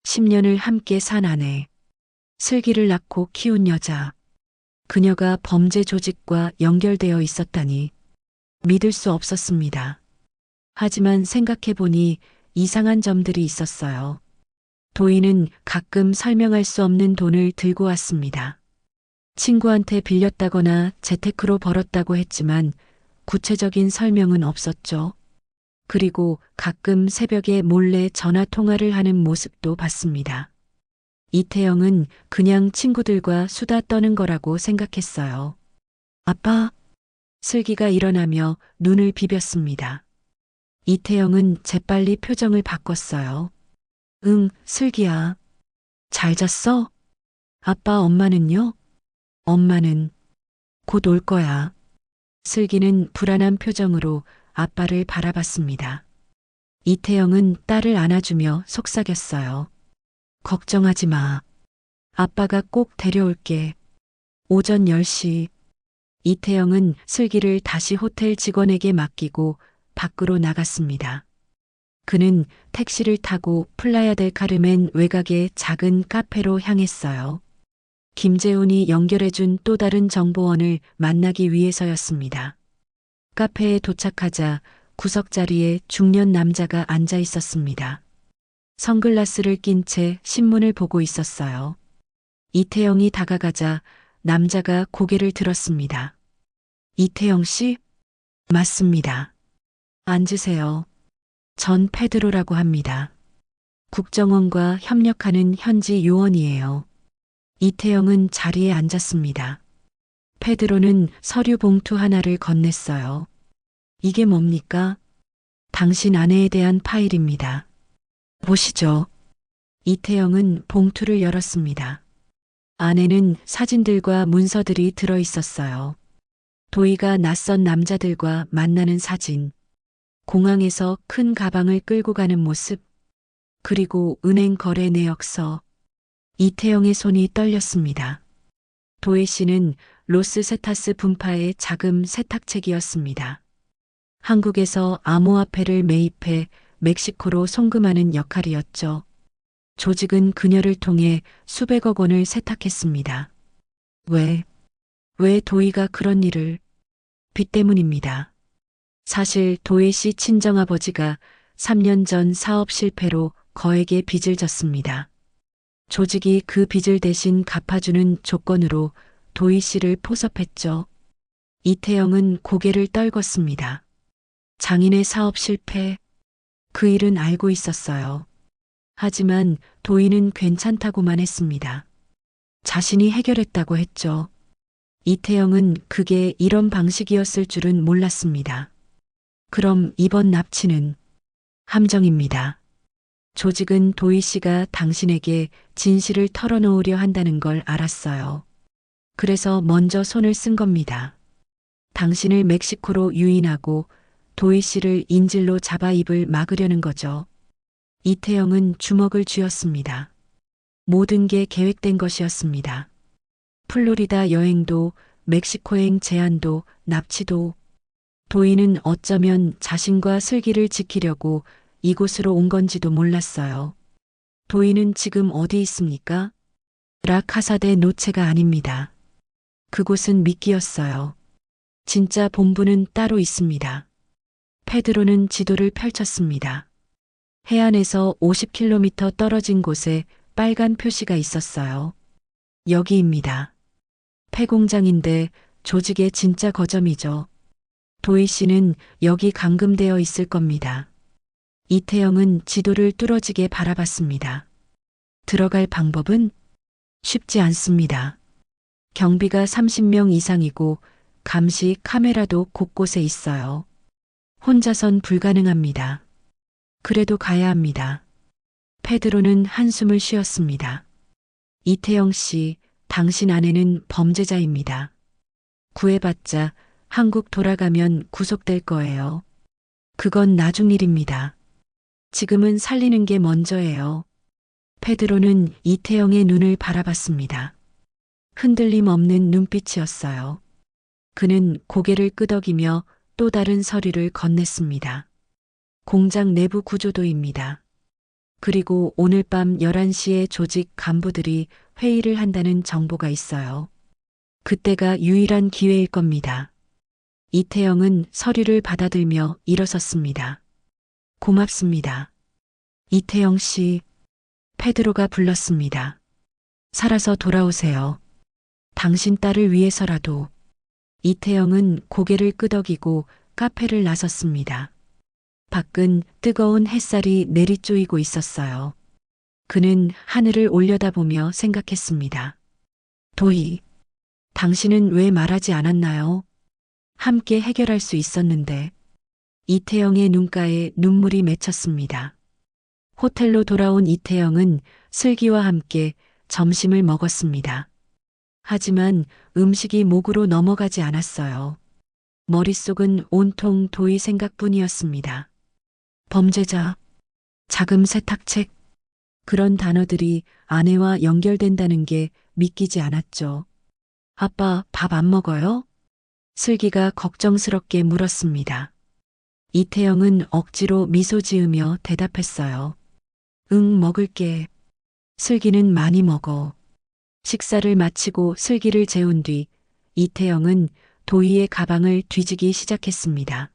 10년을 함께 산 아내, 슬기를 낳고 키운 여자, 그녀가 범죄 조직과 연결되어 있었다니 믿을 수 없었습니다. 하지만 생각해보니 이상한 점들이 있었어요. 도희는 가끔 설명할 수 없는 돈을 들고 왔습니다. 친구한테 빌렸다거나 재테크로 벌었다고 했지만 구체적인 설명은 없었죠. 그리고 가끔 새벽에 몰래 전화 통화를 하는 모습도 봤습니다. 이태영은 그냥 친구들과 수다 떠는 거라고 생각했어요. 아빠, 슬기가 일어나며 눈을 비볐습니다. 이태영은 재빨리 표정을 바꿨어요. 응, 슬기야. 잘 잤어? 아빠, 엄마는요? 엄마는 곧 올 거야. 슬기는 불안한 표정으로 아빠를 바라봤습니다. 이태영은 딸을 안아주며 속삭였어요. 걱정하지 마. 아빠가 꼭 데려올게. 오전 10시. 이태영은 슬기를 다시 호텔 직원에게 맡기고 밖으로 나갔습니다. 그는 택시를 타고 플라야 델 카르멘 외곽의 작은 카페로 향했어요. 김재훈이 연결해준 또 다른 정보원을 만나기 위해서였습니다. 카페에 도착하자 구석자리에 중년 남자가 앉아 있었습니다. 선글라스를 낀 채 신문을 보고 있었어요. 이태영이 다가가자 남자가 고개를 들었습니다. 이태영 씨? 맞습니다. 앉으세요. 전 페드로라고 합니다. 국정원과 협력하는 현지 요원이에요. 이태영은 자리에 앉았습니다. 페드로는 서류 봉투 하나를 건넸어요. 이게 뭡니까? 당신 아내에 대한 파일입니다. 보시죠. 이태영은 봉투를 열었습니다. 안에는 사진들과 문서들이 들어 있었어요. 도희가 낯선 남자들과 만나는 사진, 공항에서 큰 가방을 끌고 가는 모습, 그리고 은행 거래 내역서. 이태영의 손이 떨렸습니다. 도희 씨는 로스 세타스 분파의 자금 세탁책이었습니다. 한국에서 암호화폐를 매입해 멕시코로 송금하는 역할이었죠. 조직은 그녀를 통해 수백억 원을 세탁했습니다. 왜 도희가 그런 일을? 빚 때문입니다. 사실 도희 씨 친정아버지가 3년 전 사업 실패로 거액의 빚을 졌습니다. 조직이 그 빚을 대신 갚아주는 조건으로 도희 씨를 포섭했죠. 이태영은 고개를 떨궜습니다. 장인의 사업 실패, 그 일은 알고 있었어요. 하지만 도희는 괜찮다고만 했습니다. 자신이 해결했다고 했죠. 이태영은 그게 이런 방식이었을 줄은 몰랐습니다. 그럼 이번 납치는 함정입니다. 조직은 도희 씨가 당신에게 진실을 털어놓으려 한다는 걸 알았어요. 그래서 먼저 손을 쓴 겁니다. 당신을 멕시코로 유인하고 도희 씨를 인질로 잡아 입을 막으려는 거죠. 이태영은 주먹을 쥐었습니다. 모든 게 계획된 것이었습니다. 플로리다 여행도, 멕시코행 제안도, 납치도. 도희는 어쩌면 자신과 슬기를 지키려고 이곳으로 온 건지도 몰랐어요. 도희는 지금 어디 있습니까? 라카사데 노체가 아닙니다. 그곳은 미끼였어요. 진짜 본부는 따로 있습니다. 페드로는 지도를 펼쳤습니다. 해안에서 50km 떨어진 곳에 빨간 표시가 있었어요. 여기입니다. 폐공장인데 조직의 진짜 거점이죠. 도희 씨는 여기 감금되어 있을 겁니다. 이태영은 지도를 뚫어지게 바라봤습니다. 들어갈 방법은 쉽지 않습니다. 경비가 30명 이상이고 감시 카메라도 곳곳에 있어요. 혼자선 불가능합니다. 그래도 가야 합니다. 페드로는 한숨을 쉬었습니다. 이태영 씨, 당신 아내는 범죄자입니다. 구해봤자 한국 돌아가면 구속될 거예요. 그건 나중 일입니다. 지금은 살리는 게 먼저예요. 페드로는 이태영의 눈을 바라봤습니다. 흔들림 없는 눈빛이었어요. 그는 고개를 끄덕이며 또 다른 서류를 건넸습니다. 공장 내부 구조도입니다. 그리고 오늘 밤 11시에 조직 간부들이 회의를 한다는 정보가 있어요. 그때가 유일한 기회일 겁니다. 이태영은 서류를 받아들며 일어섰습니다. 고맙습니다. 이태영 씨, 페드로가 불렀습니다. 살아서 돌아오세요. 당신 딸을 위해서라도. 이태영은 고개를 끄덕이고 카페를 나섰습니다. 밖은 뜨거운 햇살이 내리쪼이고 있었어요. 그는 하늘을 올려다보며 생각했습니다. 도희, 당신은 왜 말하지 않았나요? 함께 해결할 수 있었는데. 이태영의 눈가에 눈물이 맺혔습니다. 호텔로 돌아온 이태영은 슬기와 함께 점심을 먹었습니다. 하지만 음식이 목으로 넘어가지 않았어요. 머릿속은 온통 도희 생각뿐이었습니다. 범죄자, 자금 세탁책, 그런 단어들이 아내와 연결된다는 게 믿기지 않았죠. 아빠, 밥 안 먹어요? 슬기가 걱정스럽게 물었습니다. 이태영은 억지로 미소 지으며 대답했어요. 응, 먹을게. 슬기는 많이 먹어. 식사를 마치고 슬기를 재운 뒤 이태영은 도희의 가방을 뒤지기 시작했습니다.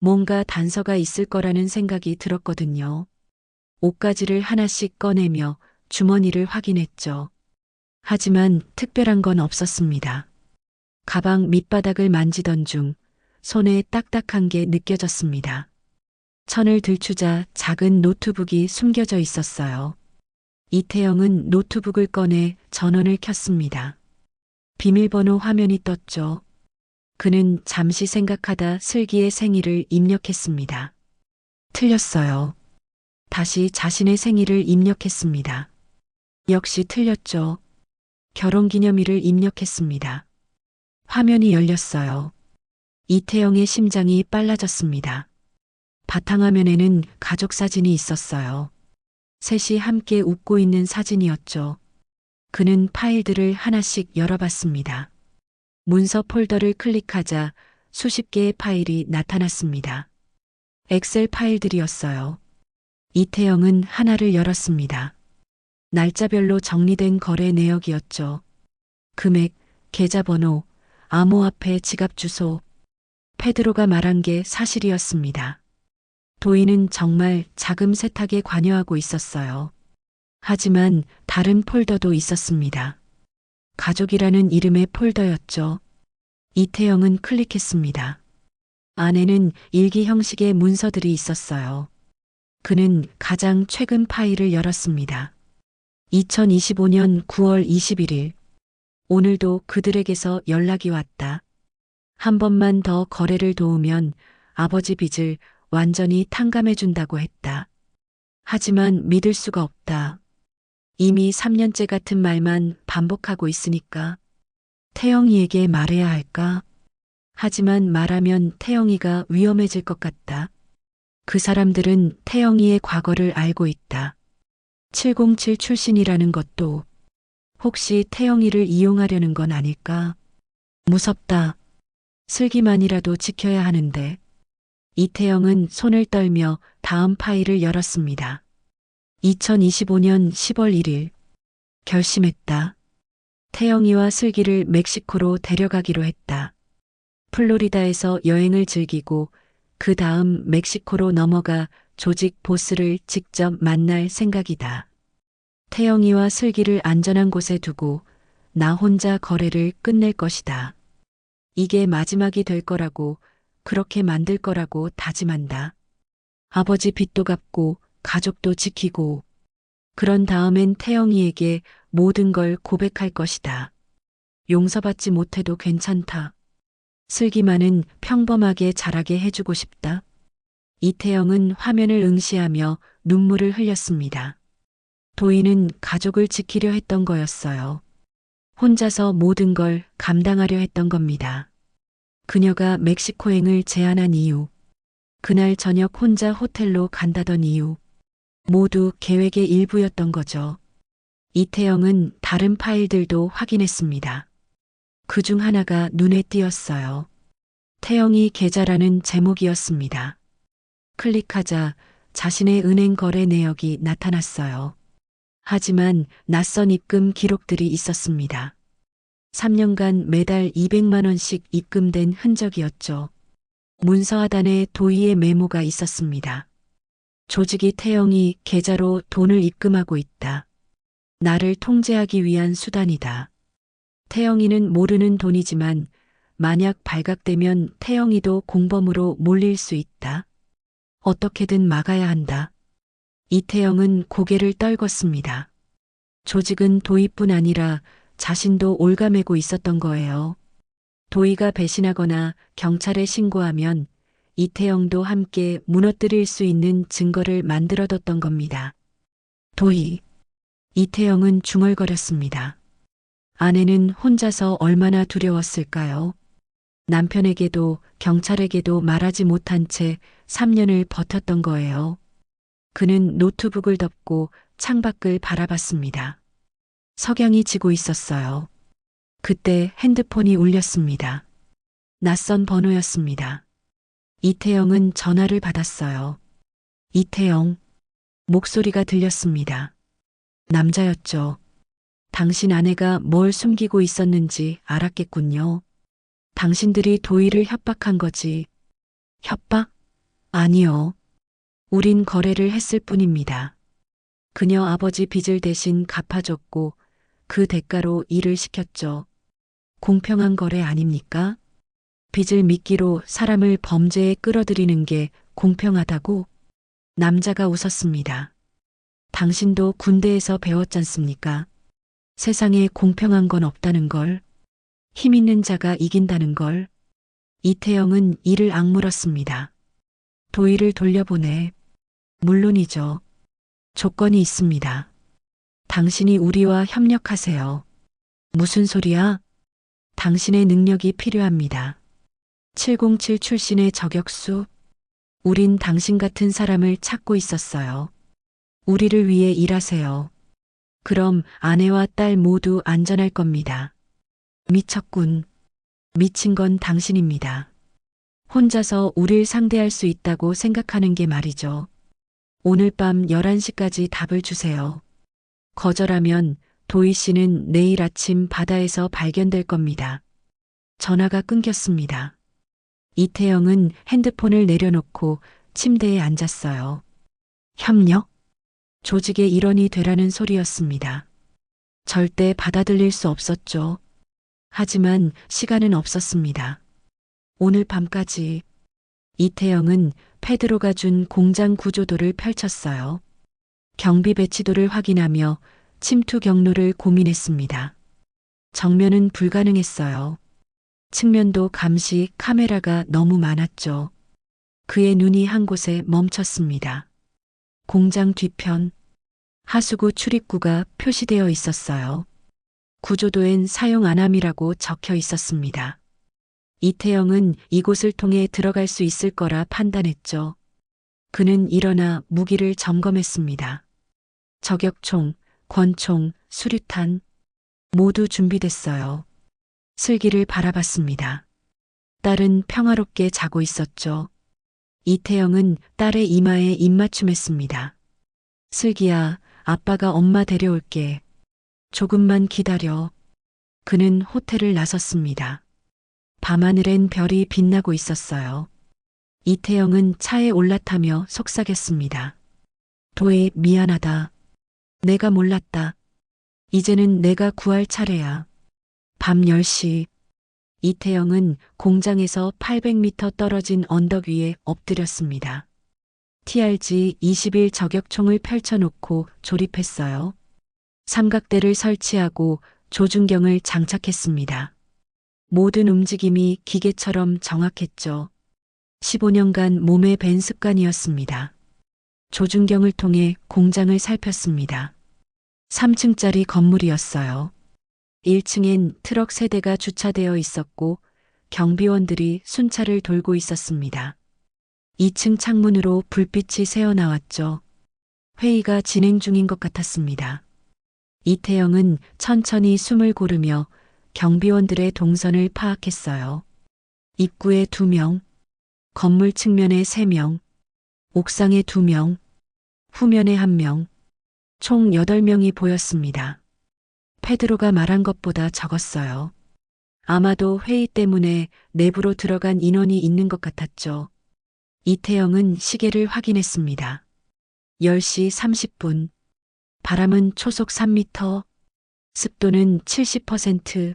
뭔가 단서가 있을 거라는 생각이 들었거든요. 옷가지를 하나씩 꺼내며 주머니를 확인했죠. 하지만 특별한 건 없었습니다. 가방 밑바닥을 만지던 중 손에 딱딱한 게 느껴졌습니다. 천을 들추자 작은 노트북이 숨겨져 있었어요. 이태영은 노트북을 꺼내 전원을 켰습니다. 비밀번호 화면이 떴죠. 그는 잠시 생각하다 슬기의 생일을 입력했습니다. 틀렸어요. 다시 자신의 생일을 입력했습니다. 역시 틀렸죠. 결혼기념일을 입력했습니다. 화면이 열렸어요. 이태영의 심장이 빨라졌습니다. 바탕화면에는 가족 사진이 있었어요. 셋이 함께 웃고 있는 사진이었죠. 그는 파일들을 하나씩 열어봤습니다. 문서 폴더를 클릭하자 수십 개의 파일이 나타났습니다. 엑셀 파일들이었어요. 이태영은 하나를 열었습니다. 날짜별로 정리된 거래 내역이었죠. 금액, 계좌번호, 암호화폐 지갑 주소. 페드로가 말한 게 사실이었습니다. 도희는 정말 자금 세탁에 관여하고 있었어요. 하지만 다른 폴더도 있었습니다. 가족이라는 이름의 폴더였죠. 이태영은 클릭했습니다. 안에는 일기 형식의 문서들이 있었어요. 그는 가장 최근 파일을 열었습니다. 2025년 9월 21일. 오늘도 그들에게서 연락이 왔다. 한 번만 더 거래를 도우면 아버지 빚을 완전히 탕감해준다고 했다. 하지만 믿을 수가 없다. 이미 3년째 같은 말만 반복하고 있으니까 태영이에게 말해야 할까? 하지만 말하면 태영이가 위험해질 것 같다. 그 사람들은 태영이의 과거를 알고 있다. 707 출신이라는 것도 혹시 태영이를 이용하려는 건 아닐까? 무섭다. 슬기만이라도 지켜야 하는데. 이태영은 손을 떨며 다음 파일을 열었습니다. 2025년 10월 1일. 결심했다. 태영이와 슬기를 멕시코로 데려가기로 했다. 플로리다에서 여행을 즐기고 그 다음 멕시코로 넘어가 조직 보스를 직접 만날 생각이다. 태영이와 슬기를 안전한 곳에 두고 나 혼자 거래를 끝낼 것이다. 이게 마지막이 될 거라고, 그렇게 만들 거라고 다짐한다. 아버지 빚도 갚고 가족도 지키고 그런 다음엔 태영이에게 모든 걸 고백할 것이다. 용서받지 못해도 괜찮다. 슬기만은 평범하게 자라게 해주고 싶다. 이태영은 화면을 응시하며 눈물을 흘렸습니다. 도희는 가족을 지키려 했던 거였어요. 혼자서 모든 걸 감당하려 했던 겁니다. 그녀가 멕시코행을 제안한 이유, 그날 저녁 혼자 호텔로 간다던 이유, 모두 계획의 일부였던 거죠. 이태영은 다른 파일들도 확인했습니다. 그 중 하나가 눈에 띄었어요. 태영이 계좌라는 제목이었습니다. 클릭하자 자신의 은행 거래 내역이 나타났어요. 하지만 낯선 입금 기록들이 있었습니다. 3년간 매달 200만 원씩 입금된 흔적이었죠. 문서 하단에 도희의 메모가 있었습니다. 조직이 태영이 계좌로 돈을 입금하고 있다. 나를 통제하기 위한 수단이다. 태영이는 모르는 돈이지만 만약 발각되면 태영이도 공범으로 몰릴 수 있다. 어떻게든 막아야 한다. 이태영은 고개를 떨궜습니다. 조직은 도희뿐 아니라 자신도 올가매고 있었던 거예요. 도희가 배신하거나 경찰에 신고하면 이태영도 함께 무너뜨릴 수 있는 증거를 만들어뒀던 겁니다. 도희. 이태영은 중얼거렸습니다. 아내는 혼자서 얼마나 두려웠을까요? 남편에게도 경찰에게도 말하지 못한 채 3년을 버텼던 거예요. 그는 노트북을 덮고 창밖을 바라봤습니다. 석양이 지고 있었어요. 그때 핸드폰이 울렸습니다. 낯선 번호였습니다. 이태영은 전화를 받았어요. 이태영. 목소리가 들렸습니다. 남자였죠. 당신 아내가 뭘 숨기고 있었는지 알았겠군요. 당신들이 도희를 협박한 거지. 협박? 아니요. 우린 거래를 했을 뿐입니다. 그녀 아버지 빚을 대신 갚아줬고 그 대가로 일을 시켰죠. 공평한 거래 아닙니까? 빚을 미끼로 사람을 범죄에 끌어들이는 게 공평하다고? 남자가 웃었습니다. 당신도 군대에서 배웠잖습니까? 세상에 공평한 건 없다는 걸, 힘 있는 자가 이긴다는 걸. 이태영은 이를 악물었습니다. 도의를 돌려보내. 물론이죠. 조건이 있습니다. 당신이 우리와 협력하세요. 무슨 소리야? 당신의 능력이 필요합니다. 707 출신의 저격수. 우린 당신 같은 사람을 찾고 있었어요. 우리를 위해 일하세요. 그럼 아내와 딸 모두 안전할 겁니다. 미쳤군. 미친 건 당신입니다. 혼자서 우릴 상대할 수 있다고 생각하는 게 말이죠. 오늘 밤 11시까지 답을 주세요. 거절하면 도희 씨는 내일 아침 바다에서 발견될 겁니다. 전화가 끊겼습니다. 이태영은 핸드폰을 내려놓고 침대에 앉았어요. 협력? 조직의 일원이 되라는 소리였습니다. 절대 받아들일 수 없었죠. 하지만 시간은 없었습니다. 오늘 밤까지. 이태영은 페드로가 준 공장 구조도를 펼쳤어요. 경비 배치도를 확인하며 침투 경로를 고민했습니다. 정면은 불가능했어요. 측면도 감시 카메라가 너무 많았죠. 그의 눈이 한 곳에 멈췄습니다. 공장 뒤편, 하수구 출입구가 표시되어 있었어요. 구조도엔 사용 안함이라고 적혀 있었습니다. 이태영은 이곳을 통해 들어갈 수 있을 거라 판단했죠. 그는 일어나 무기를 점검했습니다. 저격총, 권총, 수류탄 모두 준비됐어요. 슬기를 바라봤습니다. 딸은 평화롭게 자고 있었죠. 이태영은 딸의 이마에 입맞춤했습니다. 슬기야, 아빠가 엄마 데려올게. 조금만 기다려. 그는 호텔을 나섰습니다. 밤하늘엔 별이 빛나고 있었어요. 이태영은 차에 올라타며 속삭였습니다. 도혜, 미안하다. 내가 몰랐다. 이제는 내가 구할 차례야. 밤 10시. 이태영은 공장에서 800m 떨어진 언덕 위에 엎드렸습니다. TRG-21 저격총을 펼쳐놓고 조립했어요. 삼각대를 설치하고 조준경을 장착했습니다. 모든 움직임이 기계처럼 정확했죠. 15년간 몸에 밴 습관이었습니다. 조준경을 통해 공장을 살폈습니다. 3층짜리 건물이었어요. 1층엔 트럭 3대가 주차되어 있었고 경비원들이 순찰을 돌고 있었습니다. 2층 창문으로 불빛이 새어나왔죠. 회의가 진행 중인 것 같았습니다. 이태영은 천천히 숨을 고르며 경비원들의 동선을 파악했어요. 입구에 2명, 건물 측면에 3명, 옥상에 2명, 후면에 1명, 총 8명이 보였습니다. 페드로가 말한 것보다 적었어요. 아마도 회의 때문에 내부로 들어간 인원이 있는 것 같았죠. 이태영은 시계를 확인했습니다. 10시 30분. 바람은 초속 3m, 습도는 70%.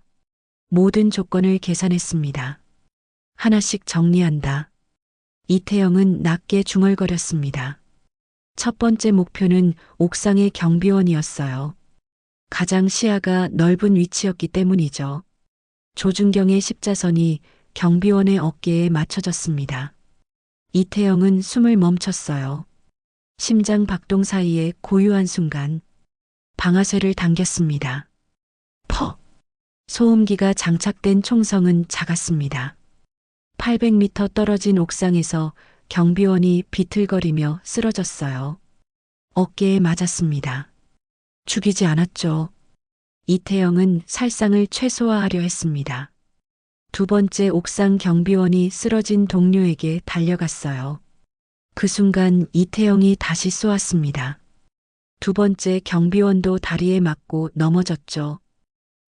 모든 조건을 계산했습니다. 하나씩 정리한다. 이태영은 낮게 중얼거렸습니다. 첫 번째 목표는 옥상의 경비원이었어요. 가장 시야가 넓은 위치였기 때문이죠. 조준경의 십자선이 경비원의 어깨에 맞춰졌습니다. 이태영은 숨을 멈췄어요. 심장 박동 사이에 고요한 순간 방아쇠를 당겼습니다. 퍽! 소음기가 장착된 총성은 작았습니다. 800m 떨어진 옥상에서 경비원이 비틀거리며 쓰러졌어요. 어깨에 맞았습니다. 죽이지 않았죠. 이태영은 살상을 최소화하려 했습니다. 두 번째 옥상 경비원이 쓰러진 동료에게 달려갔어요. 그 순간 이태영이 다시 쏘았습니다. 두 번째 경비원도 다리에 맞고 넘어졌죠.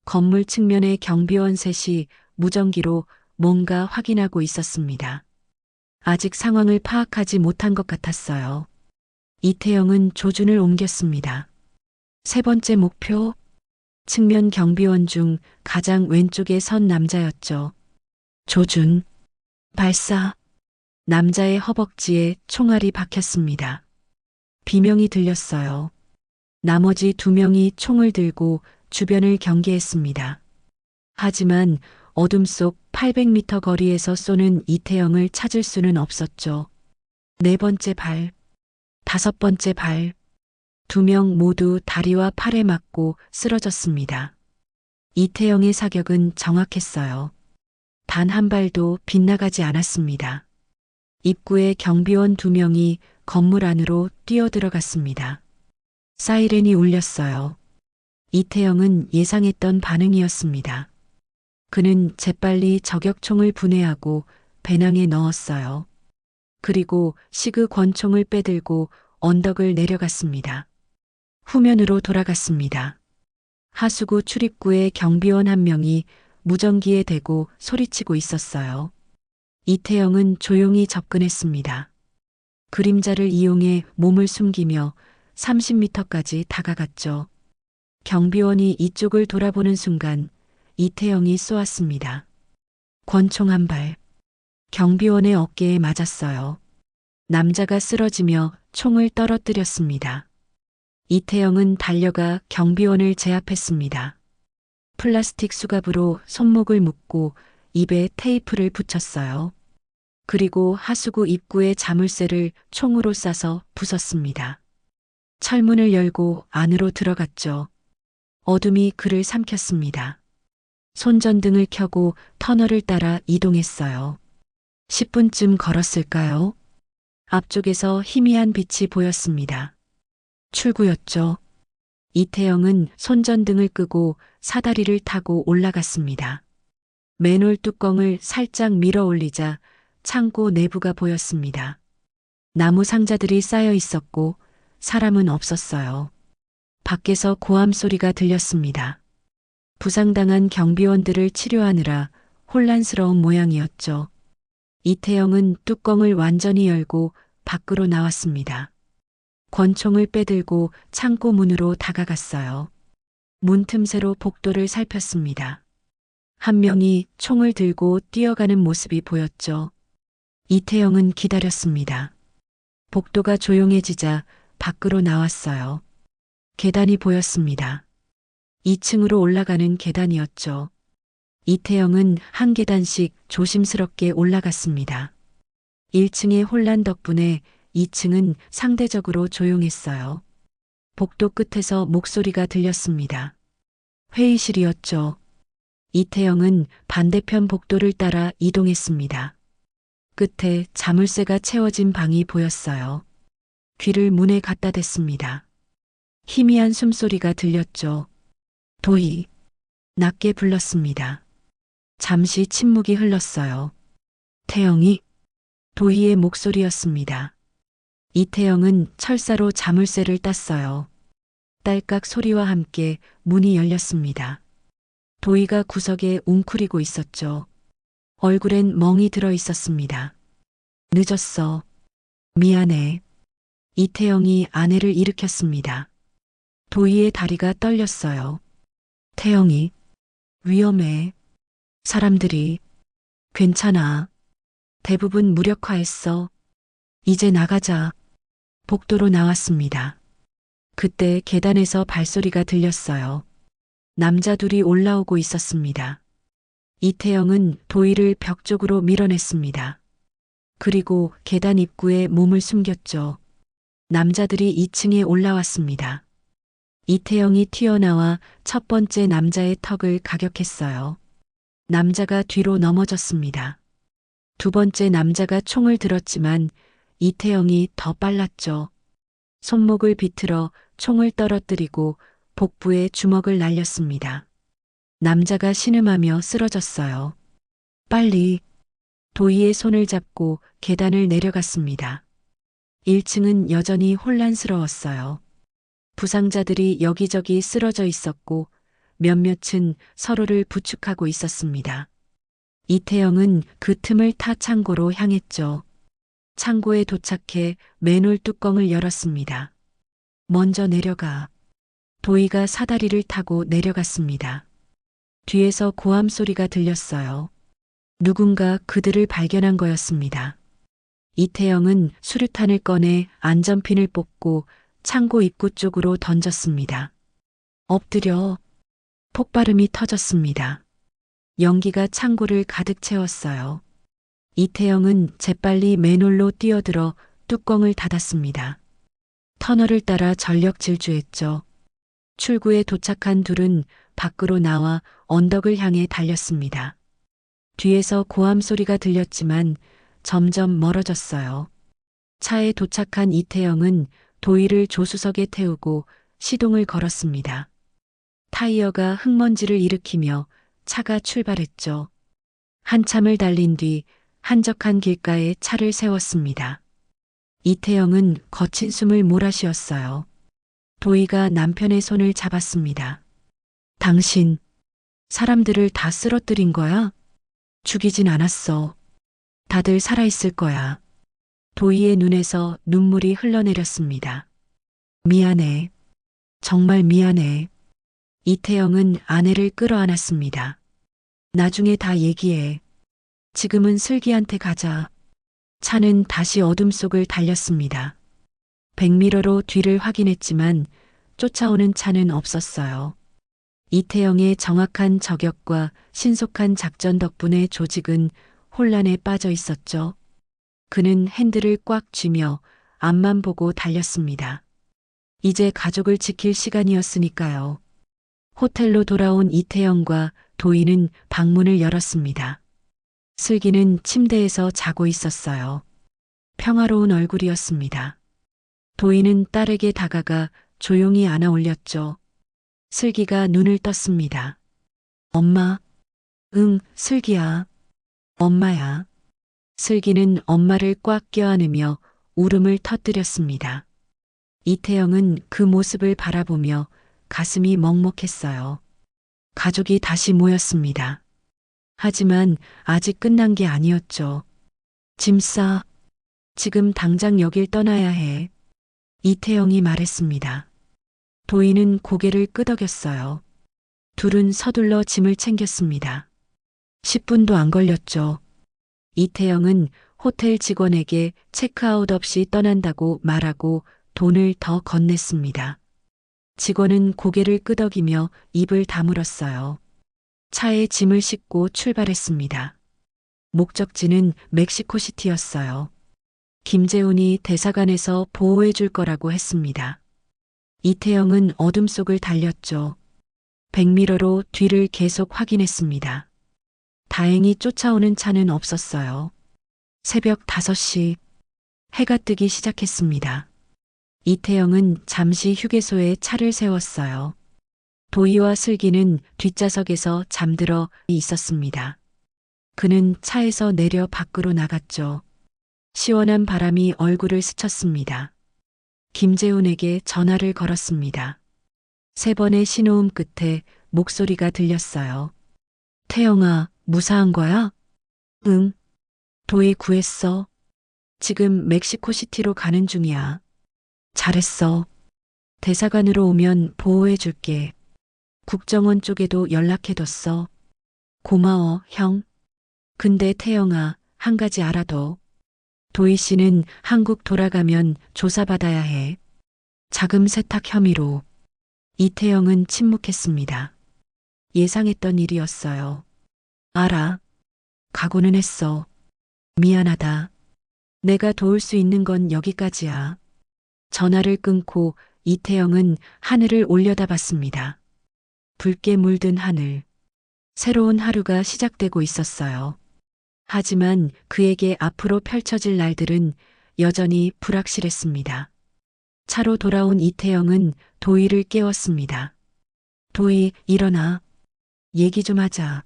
건물 측면의 경비원 셋이 무전기로 뭔가 확인하고 있었습니다. 아직 상황을 파악하지 못한 것 같았어요. 이태영은 조준을 옮겼습니다. 세 번째 목표, 측면 경비원 중 가장 왼쪽에 선 남자였죠. 조준, 발사. 남자의 허벅지에 총알이 박혔습니다. 비명이 들렸어요. 나머지 두 명이 총을 들고 주변을 경계했습니다. 하지만 어둠 속 800m 거리에서 쏘는 이태영을 찾을 수는 없었죠. 네 번째 발, 다섯 번째 발, 두 명 모두 다리와 팔에 맞고 쓰러졌습니다. 이태영의 사격은 정확했어요. 단 한 발도 빗나가지 않았습니다. 입구에 경비원 두 명이 건물 안으로 뛰어들어갔습니다. 사이렌이 울렸어요. 이태영은 예상했던 반응이었습니다. 그는 재빨리 저격총을 분해하고 배낭에 넣었어요. 그리고 시그 권총을 빼들고 언덕을 내려갔습니다. 후면으로 돌아갔습니다. 하수구 출입구에 경비원 한 명이 무전기에 대고 소리치고 있었어요. 이태영은 조용히 접근했습니다. 그림자를 이용해 몸을 숨기며 30m까지 다가갔죠. 경비원이 이쪽을 돌아보는 순간 이태영이 쏘았습니다. 권총 한 발. 경비원의 어깨에 맞았어요. 남자가 쓰러지며 총을 떨어뜨렸습니다. 이태영은 달려가 경비원을 제압했습니다. 플라스틱 수갑으로 손목을 묶고 입에 테이프를 붙였어요. 그리고 하수구 입구에 자물쇠를 총으로 쏴서 부쉈습니다. 철문을 열고 안으로 들어갔죠. 어둠이 그를 삼켰습니다. 손전등을 켜고 터널을 따라 이동했어요. 10분쯤 걸었을까요? 앞쪽에서 희미한 빛이 보였습니다. 출구였죠. 이태영은 손전등을 끄고 사다리를 타고 올라갔습니다. 맨홀 뚜껑을 살짝 밀어 올리자 창고 내부가 보였습니다. 나무 상자들이 쌓여 있었고 사람은 없었어요. 밖에서 고함 소리가 들렸습니다. 부상당한 경비원들을 치료하느라 혼란스러운 모양이었죠. 이태영은 뚜껑을 완전히 열고 밖으로 나왔습니다. 권총을 빼들고 창고 문으로 다가갔어요. 문 틈새로 복도를 살폈습니다. 한 명이 총을 들고 뛰어가는 모습이 보였죠. 이태영은 기다렸습니다. 복도가 조용해지자 밖으로 나왔어요. 계단이 보였습니다. 2층으로 올라가는 계단이었죠. 이태영은 한 계단씩 조심스럽게 올라갔습니다. 1층의 혼란 덕분에 2층은 상대적으로 조용했어요. 복도 끝에서 목소리가 들렸습니다. 회의실이었죠. 이태영은 반대편 복도를 따라 이동했습니다. 끝에 자물쇠가 채워진 방이 보였어요. 귀를 문에 갖다 댔습니다. 희미한 숨소리가 들렸죠. 도희. 낮게 불렀습니다. 잠시 침묵이 흘렀어요. 태영이? 도희의 목소리였습니다. 이태영은 철사로 자물쇠를 땄어요. 딸깍 소리와 함께 문이 열렸습니다. 도희가 구석에 웅크리고 있었죠. 얼굴엔 멍이 들어 있었습니다. 늦었어. 미안해. 이태영이 아내를 일으켰습니다. 도희의 다리가 떨렸어요. 태영이. 위험해. 사람들이. 괜찮아. 대부분 무력화했어. 이제 나가자. 복도로 나왔습니다. 그때 계단에서 발소리가 들렸어요. 남자 둘이 올라오고 있었습니다. 이태영은 도희를 벽 쪽으로 밀어냈습니다. 그리고 계단 입구에 몸을 숨겼죠. 남자들이 2층에 올라왔습니다. 이태영이 튀어나와 첫 번째 남자의 턱을 가격했어요. 남자가 뒤로 넘어졌습니다. 두 번째 남자가 총을 들었지만 이태영이 더 빨랐죠. 손목을 비틀어 총을 떨어뜨리고 복부에 주먹을 날렸습니다. 남자가 신음하며 쓰러졌어요. 빨리. 도희의 손을 잡고 계단을 내려갔습니다. 1층은 여전히 혼란스러웠어요. 부상자들이 여기저기 쓰러져 있었고 몇몇은 서로를 부축하고 있었습니다. 이태영은 그 틈을 타 창고로 향했죠. 창고에 도착해 맨홀 뚜껑을 열었습니다. 먼저 내려가. 도희가 사다리를 타고 내려갔습니다. 뒤에서 고함 소리가 들렸어요. 누군가 그들을 발견한 거였습니다. 이태영은 수류탄을 꺼내 안전핀을 뽑고 창고 입구 쪽으로 던졌습니다. 엎드려 폭발음이 터졌습니다. 연기가 창고를 가득 채웠어요. 이태영은 재빨리 맨홀로 뛰어들어 뚜껑을 닫았습니다. 터널을 따라 전력 질주했죠. 출구에 도착한 둘은 밖으로 나와 언덕을 향해 달렸습니다. 뒤에서 고함 소리가 들렸지만 점점 멀어졌어요. 차에 도착한 이태영은 도희를 조수석에 태우고 시동을 걸었습니다. 타이어가 흙먼지를 일으키며 차가 출발했죠. 한참을 달린 뒤 한적한 길가에 차를 세웠습니다. 이태영은 거친 숨을 몰아쉬었어요. 도희가 남편의 손을 잡았습니다. 당신, 사람들을 다 쓰러뜨린 거야? 죽이진 않았어. 다들 살아있을 거야. 도희의 눈에서 눈물이 흘러내렸습니다. 미안해. 정말 미안해. 이태영은 아내를 끌어안았습니다. 나중에 다 얘기해. 지금은 슬기한테 가자. 차는 다시 어둠 속을 달렸습니다. 백미러로 뒤를 확인했지만 쫓아오는 차는 없었어요. 이태영의 정확한 저격과 신속한 작전 덕분에 조직은 혼란에 빠져 있었죠. 그는 핸들을 꽉 쥐며 앞만 보고 달렸습니다. 이제 가족을 지킬 시간이었으니까요. 호텔로 돌아온 이태영과 도희는 방문을 열었습니다. 슬기는 침대에서 자고 있었어요. 평화로운 얼굴이었습니다. 도희는 딸에게 다가가 조용히 안아 올렸죠. 슬기가 눈을 떴습니다. 엄마. 응, 슬기야. 엄마야. 슬기는 엄마를 꽉 껴안으며 울음을 터뜨렸습니다. 이태영은 그 모습을 바라보며 가슴이 먹먹했어요. 가족이 다시 모였습니다. 하지만 아직 끝난 게 아니었죠. 짐 싸. 지금 당장 여길 떠나야 해. 이태영이 말했습니다. 도희는 고개를 끄덕였어요. 둘은 서둘러 짐을 챙겼습니다. 10분도 안 걸렸죠. 이태영은 호텔 직원에게 체크아웃 없이 떠난다고 말하고 돈을 더 건넸습니다. 직원은 고개를 끄덕이며 입을 다물었어요. 차에 짐을 싣고 출발했습니다. 목적지는 멕시코시티였어요. 김재훈이 대사관에서 보호해 줄 거라고 했습니다. 이태영은 어둠 속을 달렸죠. 백미러로 뒤를 계속 확인했습니다. 다행히 쫓아오는 차는 없었어요. 새벽 5시 해가 뜨기 시작했습니다. 이태영은 잠시 휴게소에 차를 세웠어요. 도희와 슬기는 뒷좌석에서 잠들어 있었습니다. 그는 차에서 내려 밖으로 나갔죠. 시원한 바람이 얼굴을 스쳤습니다. 김재훈에게 전화를 걸었습니다. 3번의 신호음 끝에 목소리가 들렸어요. 태영아, 무사한 거야? 응. 도희 구했어. 지금 멕시코시티로 가는 중이야. 잘했어. 대사관으로 오면 보호해 줄게. 국정원 쪽에도 연락해뒀어. 고마워, 형. 근데 태영아, 한 가지 알아둬. 도희 씨는 한국 돌아가면 조사받아야 해. 자금 세탁 혐의로. 이태영은 침묵했습니다. 예상했던 일이었어요. 알아. 각오는 했어. 미안하다. 내가 도울 수 있는 건 여기까지야. 전화를 끊고 이태영은 하늘을 올려다봤습니다. 붉게 물든 하늘. 새로운 하루가 시작되고 있었어요. 하지만 그에게 앞으로 펼쳐질 날들은 여전히 불확실했습니다. 차로 돌아온 이태영은 도희를 깨웠습니다. 도희, 일어나. 얘기 좀 하자.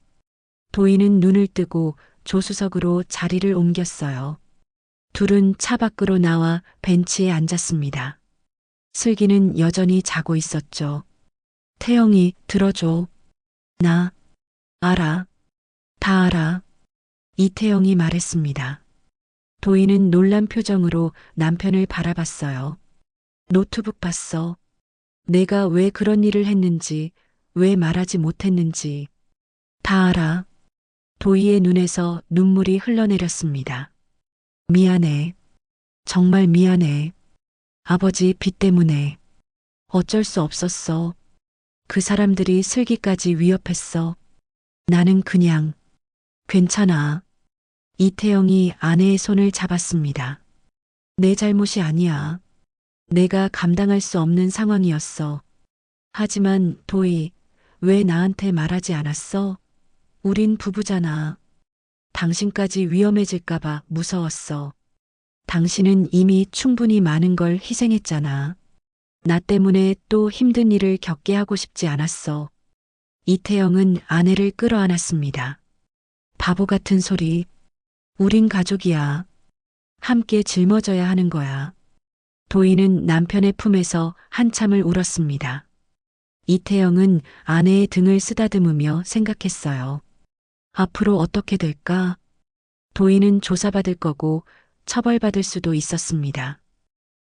도희는 눈을 뜨고 조수석으로 자리를 옮겼어요. 둘은 차 밖으로 나와 벤치에 앉았습니다. 슬기는 여전히 자고 있었죠. 태영이, 들어줘. 나, 알아. 다 알아. 이태영이 말했습니다. 도희는 놀란 표정으로 남편을 바라봤어요. 노트북 봤어. 내가 왜 그런 일을 했는지, 왜 말하지 못했는지. 다 알아. 도희의 눈에서 눈물이 흘러내렸습니다. 미안해. 정말 미안해. 아버지 빚 때문에. 어쩔 수 없었어. 그 사람들이 슬기까지 위협했어. 나는 그냥. 괜찮아. 이태영이 아내의 손을 잡았습니다. 내 잘못이 아니야. 내가 감당할 수 없는 상황이었어. 하지만 도희, 왜 나한테 말하지 않았어? 우린 부부잖아. 당신까지 위험해질까봐 무서웠어. 당신은 이미 충분히 많은 걸 희생했잖아. 나 때문에 또 힘든 일을 겪게 하고 싶지 않았어. 이태영은 아내를 끌어안았습니다. 바보 같은 소리. 우린 가족이야. 함께 짊어져야 하는 거야. 도희는 남편의 품에서 한참을 울었습니다. 이태영은 아내의 등을 쓰다듬으며 생각했어요. 앞으로 어떻게 될까? 도희는 조사받을 거고 처벌받을 수도 있었습니다.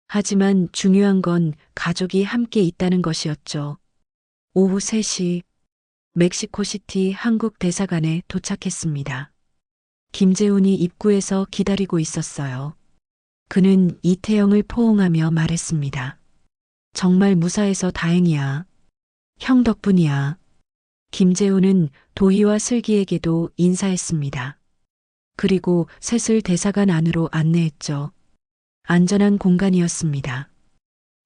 하지만 중요한 건 가족이 함께 있다는 것이었죠. 오후 3시 멕시코시티 한국 대사관에 도착했습니다. 김재훈이 입구에서 기다리고 있었어요. 그는 이태영을 포옹하며 말했습니다. 정말 무사해서 다행이야. 형 덕분이야. 김재훈은 도희와 슬기에게도 인사했습니다. 그리고 셋을 대사관 안으로 안내했죠. 안전한 공간이었습니다.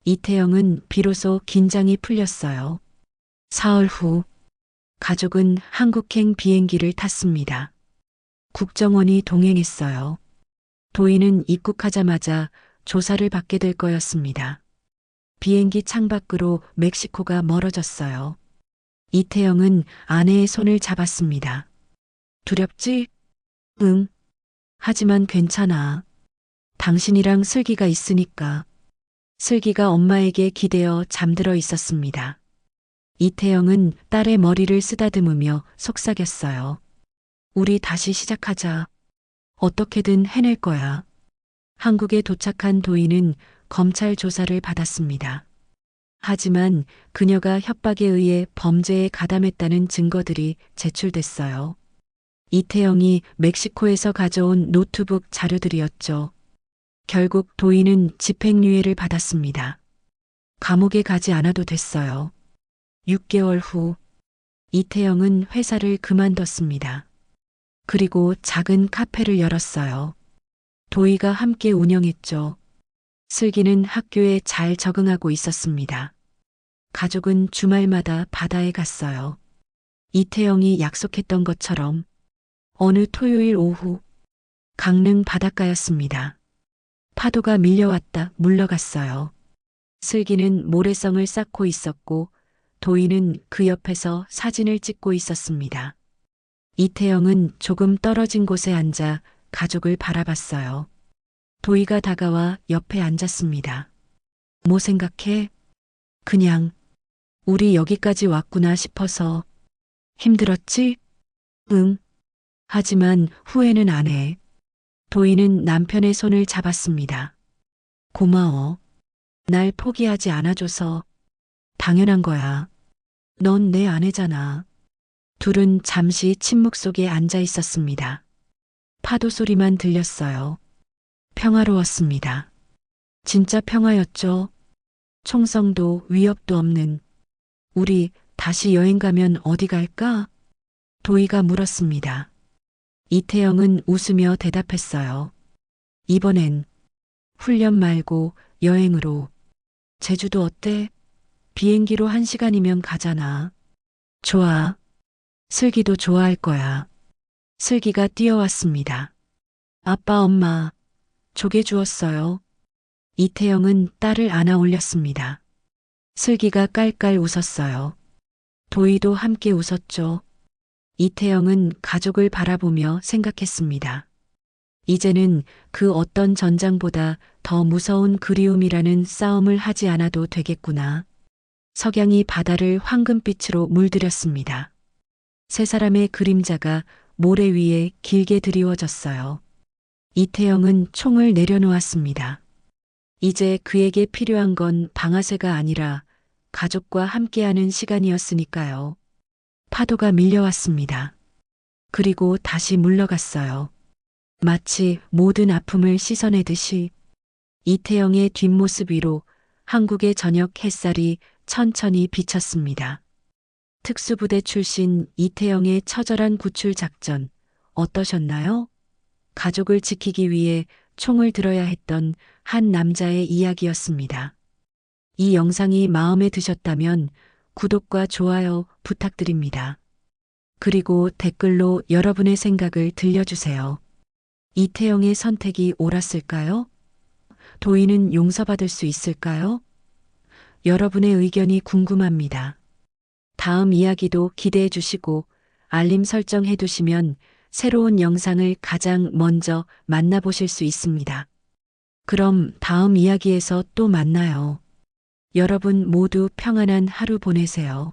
이태영은 비로소 긴장이 풀렸어요. 사흘 후 가족은 한국행 비행기를 탔습니다. 국정원이 동행했어요. 도희는 입국하자마자 조사를 받게 될 거였습니다. 비행기 창밖으로 멕시코가 멀어졌어요. 이태영은 아내의 손을 잡았습니다. 두렵지? 응. 하지만 괜찮아. 당신이랑 슬기가 있으니까. 슬기가 엄마에게 기대어 잠들어 있었습니다. 이태영은 딸의 머리를 쓰다듬으며 속삭였어요. 우리 다시 시작하자. 어떻게든 해낼 거야. 한국에 도착한 도희는 검찰 조사를 받았습니다. 하지만 그녀가 협박에 의해 범죄에 가담했다는 증거들이 제출됐어요. 이태영이 멕시코에서 가져온 노트북 자료들이었죠. 결국 도희는 집행유예를 받았습니다. 감옥에 가지 않아도 됐어요. 6개월 후 이태영은 회사를 그만뒀습니다. 그리고 작은 카페를 열었어요. 도희가 함께 운영했죠. 슬기는 학교에 잘 적응하고 있었습니다. 가족은 주말마다 바다에 갔어요. 이태영이 약속했던 것처럼 어느 토요일 오후 강릉 바닷가였습니다. 파도가 밀려왔다 물러갔어요. 슬기는 모래성을 쌓고 있었고 도희는 그 옆에서 사진을 찍고 있었습니다. 이태영은 조금 떨어진 곳에 앉아 가족을 바라봤어요. 도희가 다가와 옆에 앉았습니다. 뭐 생각해? 그냥 우리 여기까지 왔구나 싶어서. 힘들었지? 응. 하지만 후회는 안 해. 도희는 남편의 손을 잡았습니다. 고마워. 날 포기하지 않아줘서. 당연한 거야. 넌 내 아내잖아. 둘은 잠시 침묵 속에 앉아 있었습니다. 파도 소리만 들렸어요. 평화로웠습니다. 진짜 평화였죠. 총성도 위협도 없는. 우리 다시 여행 가면 어디 갈까? 도희가 물었습니다. 이태영은 웃으며 대답했어요. 이번엔 훈련 말고 여행으로. 제주도 어때? 비행기로 1시간이면 가잖아. 좋아. 슬기도 좋아할 거야. 슬기가 뛰어왔습니다. 아빠, 엄마, 조개 주었어요. 이태영은 딸을 안아 올렸습니다. 슬기가 깔깔 웃었어요. 도희도 함께 웃었죠. 이태영은 가족을 바라보며 생각했습니다. 이제는 그 어떤 전장보다 더 무서운 그리움이라는 싸움을 하지 않아도 되겠구나. 석양이 바다를 황금빛으로 물들였습니다. 세 사람의 그림자가 모래 위에 길게 드리워졌어요. 이태영은 총을 내려놓았습니다. 이제 그에게 필요한 건 방아쇠가 아니라 가족과 함께하는 시간이었으니까요. 파도가 밀려왔습니다. 그리고 다시 물러갔어요. 마치 모든 아픔을 씻어내듯이 이태영의 뒷모습 위로 한국의 저녁 햇살이 천천히 비쳤습니다. 특수부대 출신 이태영의 처절한 구출 작전 어떠셨나요? 가족을 지키기 위해 총을 들어야 했던 한 남자의 이야기였습니다. 이 영상이 마음에 드셨다면 구독과 좋아요 부탁드립니다. 그리고 댓글로 여러분의 생각을 들려주세요. 이태영의 선택이 옳았을까요? 도인은 용서받을 수 있을까요? 여러분의 의견이 궁금합니다. 다음 이야기도 기대해 주시고 알림 설정해 두시면 새로운 영상을 가장 먼저 만나보실 수 있습니다. 그럼 다음 이야기에서 또 만나요. 여러분 모두 평안한 하루 보내세요.